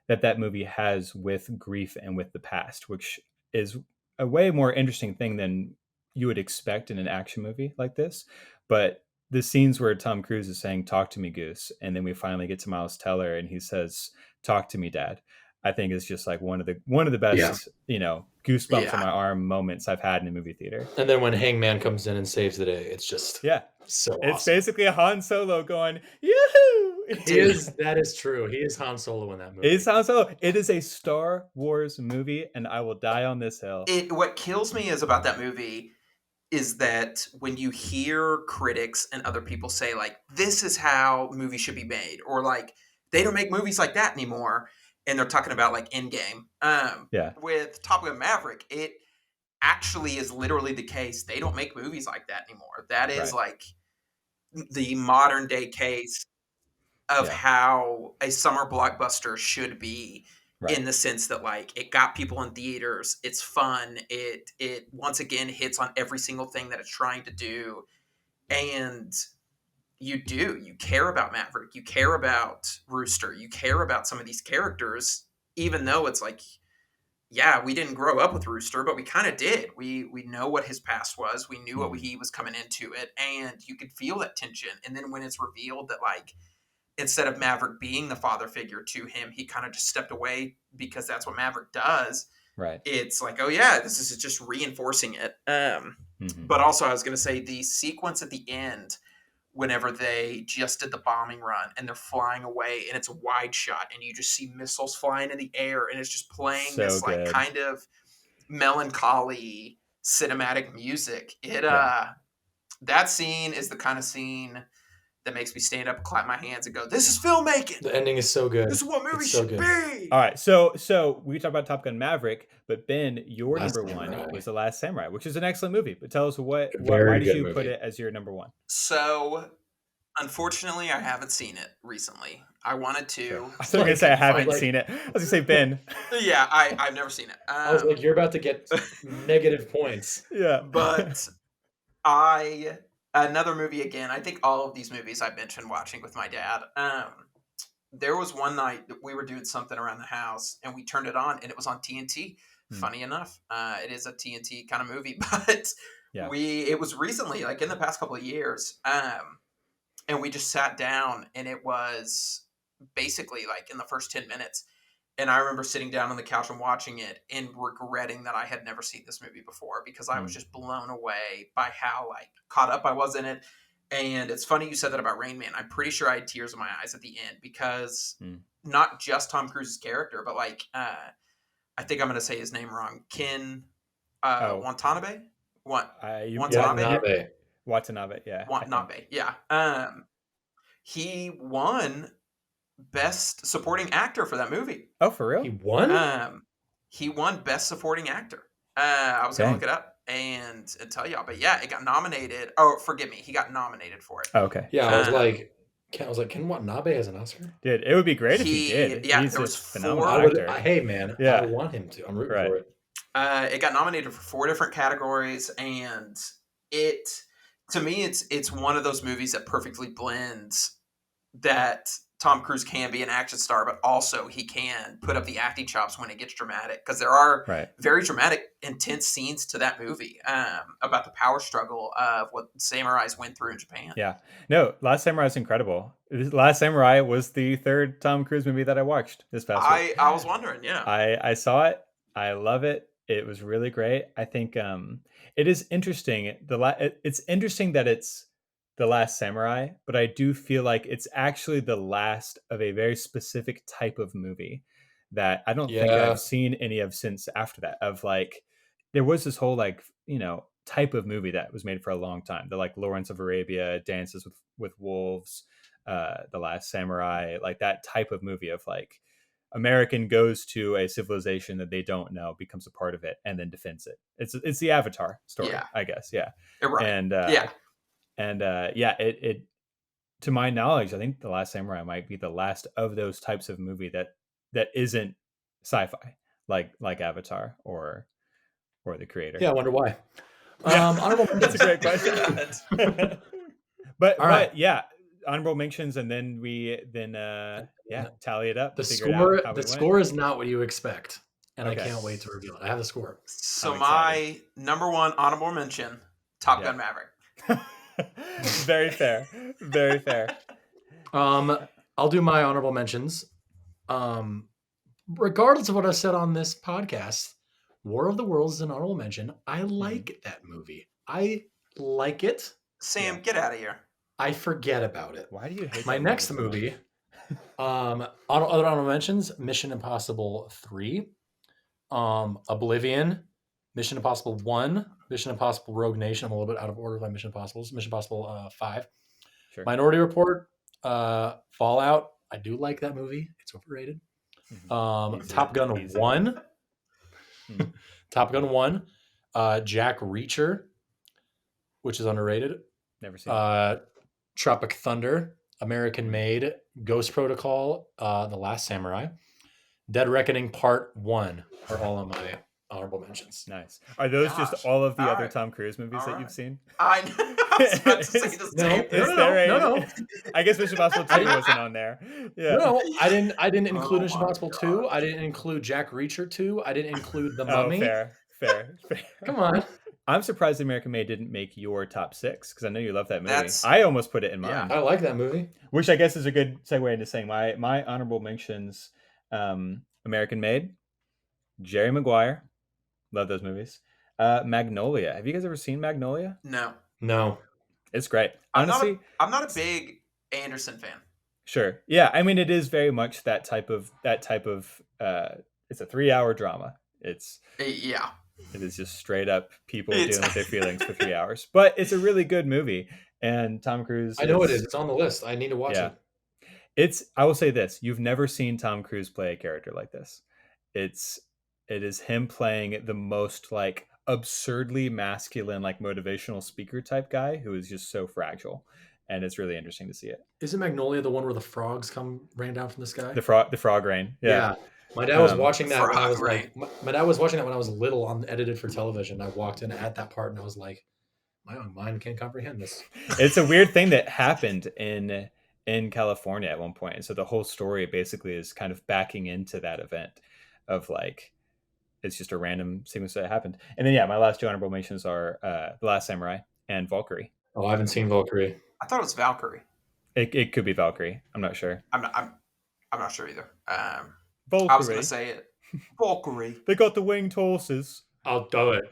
that that movie has with grief and with the past, which is a way more interesting thing than you would expect in an action movie like this. But the scenes where Tom Cruise is saying, "Talk to me, Goose," and then we finally get to Miles Teller and he says, "Talk to me, Dad," I think is just like one of the Yeah. best, goosebumps on Yeah. my arm moments I've had in a movie theater. And then when Hangman comes in and saves the day, it's just Yeah. so It's awesome. basically a Han Solo going, "Yoo-hoo!" That is true. He is Han Solo in that It is movie. Han Solo. It is a Star Wars movie, and I will die on this hill. What kills me is about that movie is that when you hear critics and other people say like this is how movies should be made, or like they don't make movies like that anymore, and they're talking about like Endgame. Yeah, With Top Gun Maverick, it actually is literally the case. They don't make movies like that anymore. That is right. like the modern day case of Yeah, how a summer blockbuster should be, right. in the sense that like it got people in theaters, it's fun, it once again hits on every single thing that it's trying to do, and you care about Maverick, you care about Rooster, you care about some of these characters, even though it's like, yeah, we didn't grow up with Rooster, but we kind of did. We know what his past was. We knew what Mhm. he was coming into it, and you could feel that tension. And then when it's revealed that like instead of Maverick being the father figure to him, he kind of just stepped away because that's what Maverick does. Right. It's like, oh yeah, this is just reinforcing it. Mhm. But also, I was going to say the sequence at the end, whenever they just did the bombing run and they're flying away, and it's a wide shot, and you just see missiles flying in the air, and it's just playing So this like good. kind of melancholy cinematic music. Yeah. That scene is the kind of scene that makes me stand up and clap my hands and go, "This is filmmaking. The ending is so good. This is what movies It's so should good. be." All right. So we talked about Top Gun Maverick, but Ben, your Last number one Samurai. was The Last Samurai, which is an excellent movie. But tell us why Very did good you put movie. it as your number one? So, unfortunately, I haven't seen it recently. I wanted Sure. to. I was going to say I haven't like- seen it. I was going to say Ben. Yeah, I've never seen it. I was like, you're about to get negative points. Yeah. But another movie again. I think all of these movies I mentioned watching with my dad. There was one night that we were doing something around the house, and we turned it on, and it was on TNT. Hmm. Funny enough, it is a TNT kind of movie, but Yeah. it was recently, like in the past couple of years, and we just sat down, and it was basically like in the first 10 minutes. And I remember sitting down on the couch and watching it and regretting that I had never seen this movie before, because I was just blown away by how like caught up I was in it. And it's funny you said that about Rain Man. I'm pretty sure I had tears in my eyes at the end, because not just Tom Cruise's character, but like I think I'm going to say his name wrong. Ken Watanabe. Watanabe. Watanabe. Yeah. Watanabe. Yeah. He won Best Supporting Actor for that movie. Oh, for real? He won? He won Best Supporting Actor. I was going to look it up and tell y'all, but yeah, it got nominated. Oh, forgive me, he got nominated for it. Oh, okay. Yeah, I was like, Ken Watanabe has an Oscar? Dude, it would be great if he did. Yeah, He's there was just phenomenal actor. Hey, man, Yeah. I want him to. I'm rooting Right. for it. It got nominated for 4 different categories, and to me, it's one of those movies that perfectly blends that Tom Cruise can be an action star, but also he can put up the acting chops when it gets dramatic, because there are very dramatic, intense scenes to that movie about the power struggle of what samurais went through in Japan. Yeah. No, Last Samurai is incredible. Last Samurai was the third Tom Cruise movie that I watched this past week. I was wondering, yeah. I saw it. I love it. It was really great. I think it is interesting. It's interesting that it's The Last Samurai, but I do feel like it's actually the last of a very specific type of movie that I don't think I've seen any of since after that. Of like, there was this whole like, type of movie that was made for a long time. The like Lawrence of Arabia, Dances with Wolves, The Last Samurai, like that type of movie of like American goes to a civilization that they don't know, becomes a part of it, and then defends it. It's the Avatar story, Yeah. I guess. Yeah. Right. And yeah. yeah, it to my knowledge, I think The Last Samurai might be the last of those types of movie that isn't sci-fi, like Avatar or The Creator. Yeah, I wonder why. Yeah. Honorable That's a mentions. great question. but All right. yeah, honorable mentions, and then tally it up. The Figure out score how the we went. score is not what you expect, and Okay. I can't wait to reveal it. I have the score. So I'm my number one honorable mention, Top Gun Maverick. Very fair. Very fair. I'll do my honorable mentions. Regardless of what I said on this podcast, War of the Worlds is an honorable mention. I like that movie. I like it. Sam, get out of here. I forget about it. Why do you hate my that next movie? Other honorable mentions: Mission Impossible 3, Oblivion, Mission Impossible 1, Mission Impossible Rogue Nation. I'm a little bit out of order by Mission Impossibles. Mission Impossible 5, Sure. Minority Report, Fallout. I do like that movie. It's overrated. Top Gun 1. Top Gun 1. Jack Reacher, which is underrated. Never seen. Tropic Thunder, American Made, Ghost Protocol, The Last Samurai, Dead Reckoning Part 1 are all on my honorable mentions. Nice. Are those just all of the All other right. Tom Cruise movies All that right. you've seen? I was about to say the same. No. I guess Mission Impossible 2 wasn't on there. Yeah. No, I didn't include Oh Mission my Impossible 2. I didn't include Jack Reacher 2. I didn't include The Mummy. Fair. Come on. I'm surprised American Made didn't make your top 6 because I know you love that movie. That's- I almost put it in Yeah. mine. I like that movie. Which I guess is a good segue into saying my honorable mentions: American Made, Jerry Maguire, love those movies. Magnolia. Have you guys ever seen Magnolia? No. It's great. Honestly, I'm not a big Anderson fan. Sure. Yeah, I mean it is very much that type of it's a 3-hour drama. Yeah. It is just straight up people dealing with their feelings for 3 hours. But it's a really good movie. And Tom Cruise I know it is. It's on the list. I need to watch it. I will say this. You've never seen Tom Cruise play a character like this. It is him playing the most like absurdly masculine, like motivational speaker type guy who is just so fragile. And it's really interesting to see it. Isn't Magnolia the one where the frogs rain down from the sky? The frog rain. Yeah. My dad was watching that when I was Frog my dad was watching that when I was little on Edited for Television. I walked in at that part and I was like, my own mind can't comprehend this. It's a weird thing that happened in California at one point. And so the whole story basically is kind of backing into that event of like, it's just a random sequence that happened. And then, my last two honorable mentions are The Last Samurai and Valkyrie. Oh, I haven't seen Valkyrie. I thought it was Valkyrie. It could be Valkyrie. I'm not sure. I'm not sure either. Valkyrie. I was going to say it. Valkyrie. They got the winged horses. I'll do it.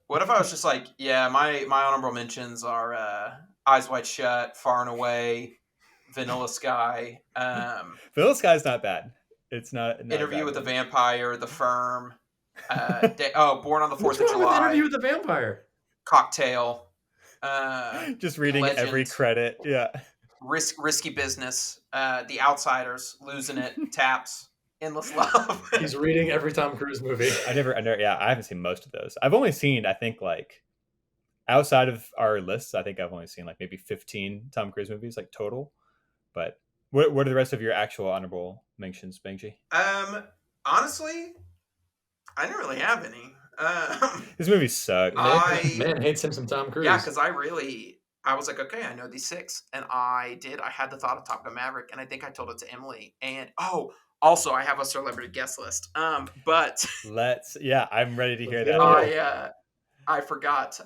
What if I was just like, my honorable mentions are Eyes Wide Shut, Far and Away, Vanilla Sky. Vanilla Sky's not bad. It's not Interview with the Vampire, The Firm. Born on the 4th of July. Interview with the Vampire. Cocktail. Just reading Legend. every credit. Yeah. Risky Business. The Outsiders. Losing It. Taps. Endless Love. He's reading every Tom Cruise movie. I haven't seen most of those. I've only seen, I think, like outside of our lists, I think I've only seen like maybe 15 Tom Cruise movies, like total. But what are the rest of your actual honorable mentions, Benji? Honestly, I didn't really have any. These movies suck. Man hates him some Tom Cruise. Yeah, because I was like, okay, I know these 6. And I had the thought of Top Gun Maverick, and I think I told it to Emily. And also I have a celebrity guest list. But I'm ready to hear that. I forgot.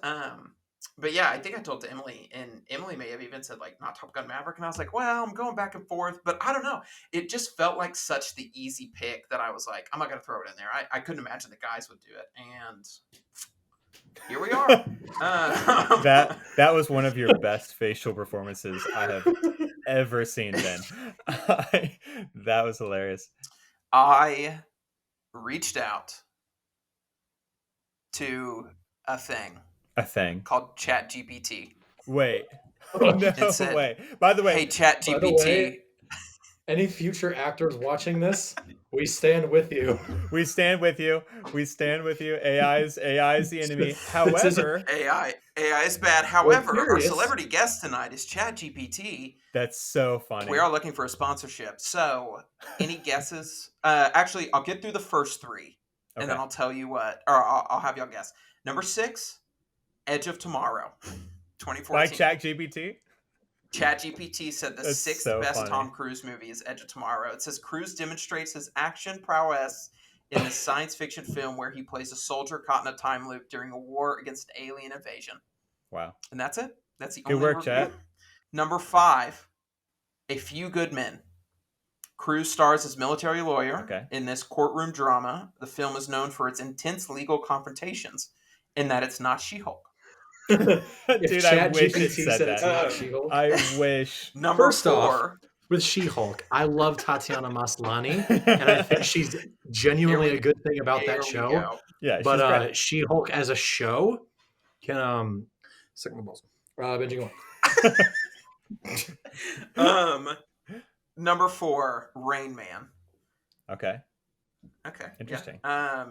But yeah, I think I told it to Emily, and Emily may have even said like not Top Gun Maverick, and I was like, well, I'm going back and forth, but I don't know. It just felt like such the easy pick that I was like, I'm not gonna throw it in there. I couldn't imagine the guys would do it, and here we are. That was one of your best facial performances I have ever seen, Ben. That was hilarious. I reached out to a thing called ChatGPT. Wait. No said, way. By the way, hey, ChatGPT, Any future actors watching this, we stand with you. We stand with you. We stand with you. AI is the enemy. This is However, AI is bad. we're However, our curious. celebrity guest tonight is ChatGPT. that's so funny. We are looking for a sponsorship. So, any guesses? Actually, I'll get through the first three, and then Okay. I'll tell you what, or I'll have y'all guess. Number 6, Edge of Tomorrow, By 2014. ChatGPT. ChatGPT said the That's sixth so best funny. Tom Cruise movie is Edge of Tomorrow. It says Cruise demonstrates his action prowess in this science fiction film where he plays a soldier caught in a time loop during a war against alien invasion. Wow. And that's it. That's the Good only work, review. Chat. Number 5, A Few Good Men. Cruise stars as military lawyer in this courtroom drama. The film is known for its intense legal confrontations, in that it's not She-Hulk. Dude, I wish it ChatGPT said said it's that. not She-Hulk. I wish. Number First off, 4, with She-Hulk, I love Tatiana Maslany, and I think she's genuinely a good thing about that show. Go. Yeah, she's But great. She-Hulk as a show can suck my balls. Benji, go on. Number 4, Rain Man. Okay. Okay. Interesting. Yeah.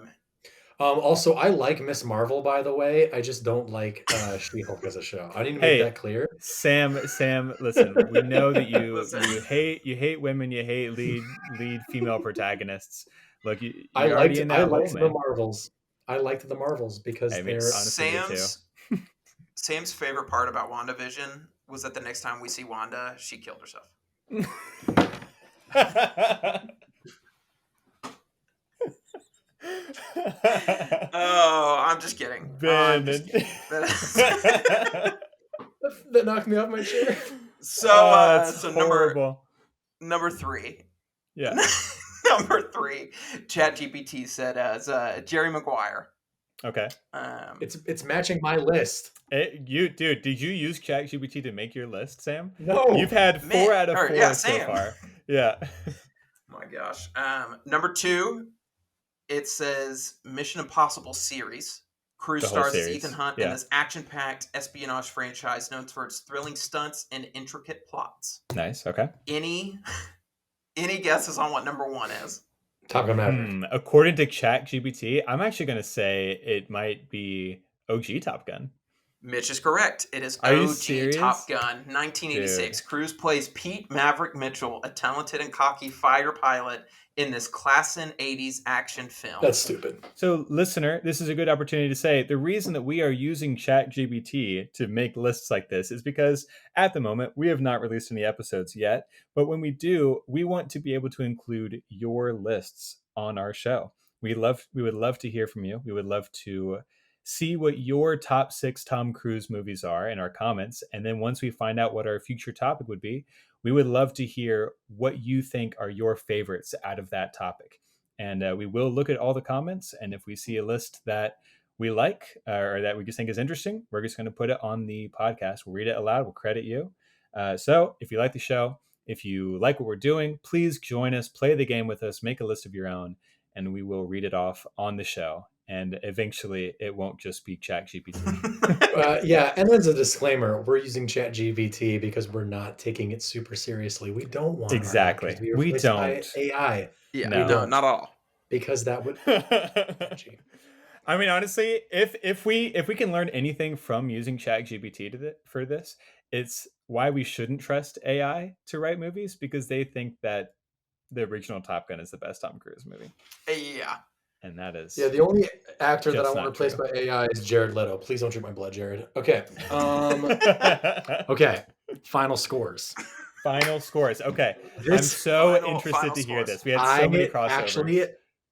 Also, I like Miss Marvel, by the way. I just don't like She-Hulk as a show. I need to make that clear. Sam, listen. We know that you Listen. you hate women. You hate lead female protagonists. Look, you're I already in that hole, liked man. the Marvels. I liked the Marvels because I mean, they're honestly, me too. Sam's favorite part about WandaVision was that the next time we see Wanda, she killed herself. Oh, I'm just kidding. Ben. that knocked me off my chair. So horrible. Number 3. Yeah. Number 3, ChatGPT said as Jerry Maguire. Okay. It's matching my list. Did you use ChatGPT to make your list, Sam? No. You've had 4 out of 4 so Sam. far. Yeah. My gosh. Number 2, it says Mission Impossible series. Cruise stars as Ethan Hunt in this action-packed espionage franchise known for its thrilling stunts and intricate plots. Nice. Okay. Any guesses on what number 1 is? Top Gun Maverick. According to ChatGPT, I'm actually going to say it might be OG Top Gun. Mitch is correct. It is Are you OG serious? Top Gun, 1986. Dude. Cruise plays Pete Maverick Mitchell, a talented and cocky fighter pilot in this classic 80s action film. That's stupid. So, listener, this is a good opportunity to say the reason that we are using ChatGPT to make lists like this is because at the moment we have not released any episodes yet. But when we do, we want to be able to include your lists on our show. We would love to hear from you. We would love to see what your top 6 Tom Cruise movies are in our comments. And then once we find out what our future topic would be, we would love to hear what you think are your favorites out of that topic. And we will look at all the comments. And if we see a list that we like or that we just think is interesting, we're just going to put it on the podcast. We'll read it aloud. We'll credit you. So if you like the show, if you like what we're doing, please join us, play the game with us, make a list of your own, and we will read it off on the show. And eventually it won't just be ChatGPT. Yeah, and as a disclaimer, we're using ChatGPT because we're not taking it super seriously. We don't want exactly. We don't AI. Yeah, no. We don't. Not all. Because that would. I mean, honestly, if we can learn anything from using ChatGPT for this, it's why we shouldn't trust AI to write movies, because they think that the original Top Gun is the best Tom Cruise movie. Yeah. And that is the only actor that I want replaced by AI is Jared Leto. Please don't drink my blood, Jared. Okay. Okay. Final scores. Okay. I'm so interested to hear this. We had so many crossovers.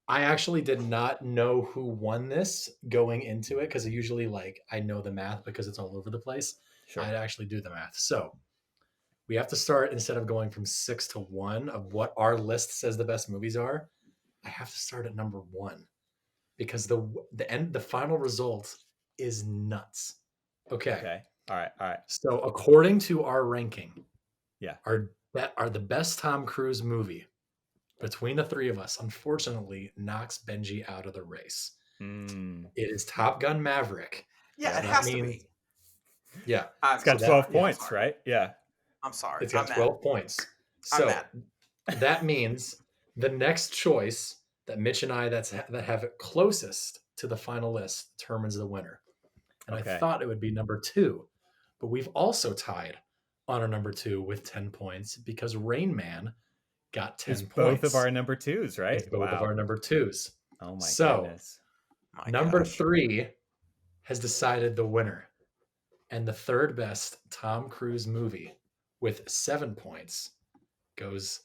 I actually did not know who won this going into it, because usually I know the math because it's all over the place. Sure. I'd actually do the math. So we have to start, instead of going from 6 to 1 of what our list says the best movies are, I have to start at number 1, because the final result is nuts. Okay. All right. So according to our ranking, are the best Tom Cruise movie between the 3 of us, unfortunately, knocks Benji out of the race. It is Top Gun Maverick. Yeah, it has to be. Yeah. It's got 12 points, right? Yeah. I'm sorry. It's got 12 points. So That means the next choice that Mitch and I that have it closest to the final list determines the winner. And I Okay. thought it would be number 2, but we've also tied on our number 2 with 10 points because Rain Man got 10 It's points. both of our number 2s, right? It's both of our number 2s. Oh my So, goodness. My number gosh. 3 has decided the winner. And the third best Tom Cruise movie with 7 points goes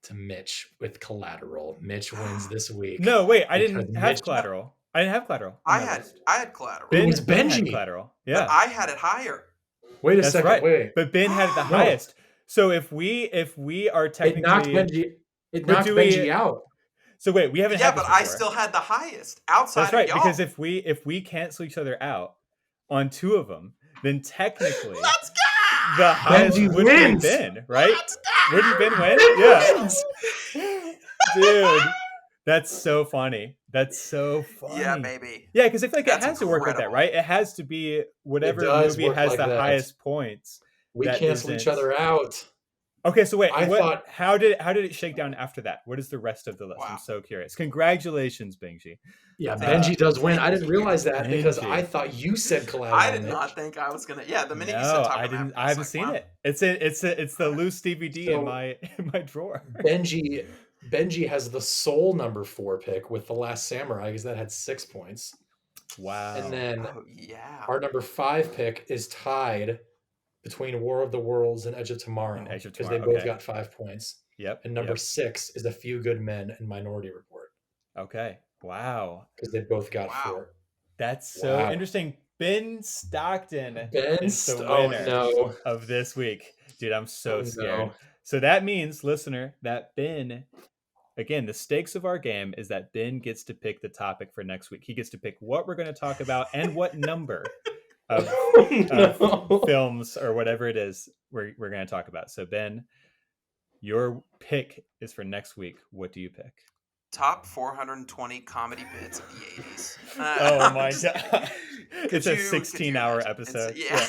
to Mitch with Collateral. Mitch wins this week. No, wait, I because didn't have Mitch- Collateral. I didn't have Collateral. on my list. I had Collateral. It was Ben had Benji. Collateral. But Yeah. I had it higher. Wait a That's second. right. Wait. But Ben had it the No. highest. So if we are It technically knocked Benji. It But knocked do we- Benji out. So wait, we haven't Yeah, had this but I before. still had the highest outside That's right, of y'all. because if we cancel each other out on 2 of them, then technically Let's go! the highest Benji would wins! be Ben, right? Let's go! Wouldn't Ben win? Benji Yeah. wins! Dude, that's so funny. That's so funny. Yeah, baby. Yeah, because I feel like That's it has to work like that, incredible. right? It has to be whatever does movie work has like the that. highest points. We That cancel each isn't- other out. Okay, so wait, I thought- how did it shake down after that? What is the rest of the list? Wow. I'm so curious. Congratulations, Benji. Yeah, Thank Benji does win. I didn't thank you. realize that because Benji. I thought you said Collateral. I did Mitch. not think I was gonna. Yeah, the minute you said No, Top I Gun didn't. Maverick, I was haven't like, seen wow. it. It's the loose DVD So- in my drawer. Benji has the sole number 4 pick with The Last Samurai because that had 6 points. Wow. And then Oh yeah. our number 5 pick is tied between War of the Worlds and Edge of Tomorrow And Edge of because they Tomorrow, both okay. got 5 points. Yep. And number yep. 6 is A Few Good Men and Minority Report Okay. Wow. because they both got Wow. 4. That's so Wow. interesting. Ben Stockton Ben, is the oh winner no, of this week. Dude, I'm so Oh, scared. no. So that means, listener, that Ben, again, the stakes of our game is that Ben gets to pick the topic for next week. He gets to pick what we're going to talk about and what number of no. films or whatever it is we're going to talk about. So Ben, your pick is for next week. What do you pick? Top 420 comedy bits of the 80s. Oh my I'm just kidding. god. It's a Could you 16-hour imagine? episode. Yeah.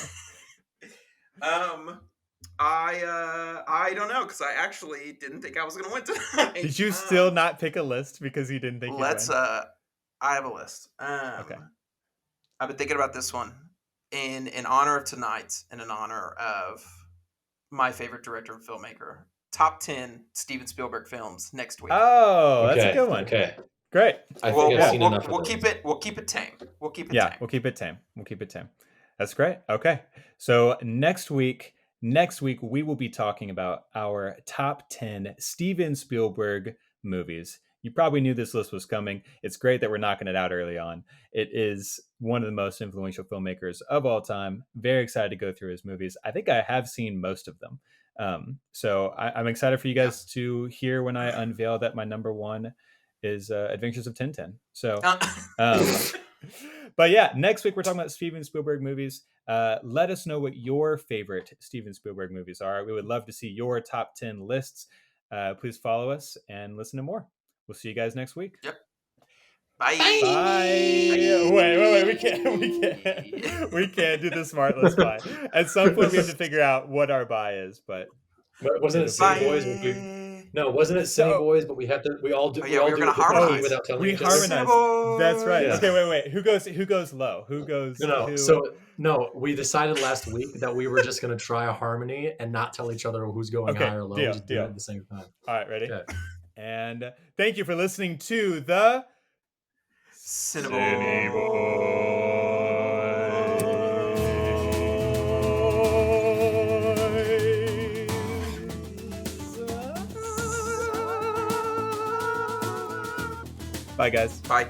I don't know because I actually didn't think I was gonna win tonight. Did you still not pick a list because you didn't think Let's. you'd win? I have a list. Okay. I've been thinking about this one in honor of tonight and in honor of my favorite director and filmmaker. Top 10 Steven Spielberg films next week. Oh, that's a Okay, good one. Okay, Great. I think I've seen enough. We'll of keep those. it. We'll keep it tame. We'll keep it Yeah, tame. we'll keep it tame. That's great. Okay. So next week we will be talking about our top 10 Steven Spielberg movies. You probably knew this list was coming. It's great that we're knocking it out early on. It is one of the most influential filmmakers of all time. Very excited to go through his movies. I think I have seen most of them. So I'm excited for you guys to hear when I unveil that my number 1 is Adventures of Tintin. So, but yeah, next week we're talking about Steven Spielberg movies. Let us know what your favorite Steven Spielberg movies are. We would love to see your top 10 lists. Please follow us and listen to more. We'll see you guys next week. Yep. Bye. Bye. Wait. We can't do the smart list bye. At some point we have to figure out what our bye is, but Wasn't it Bye. CineBoys? No, wasn't it CineBoys? But we all do. Oh, we yeah, all we were do gonna it with the harmonize. key without telling we each other. harmonize. That's right. Yeah. Okay, wait. Who goes low? Who goes? No. Who... So no, we decided last week that we were just gonna try a harmony and not tell each other who's going Okay, high or low. deal, Just do deal. it at the same time. All right, ready? Okay. And thank you for listening to the Bye, guys. Bye.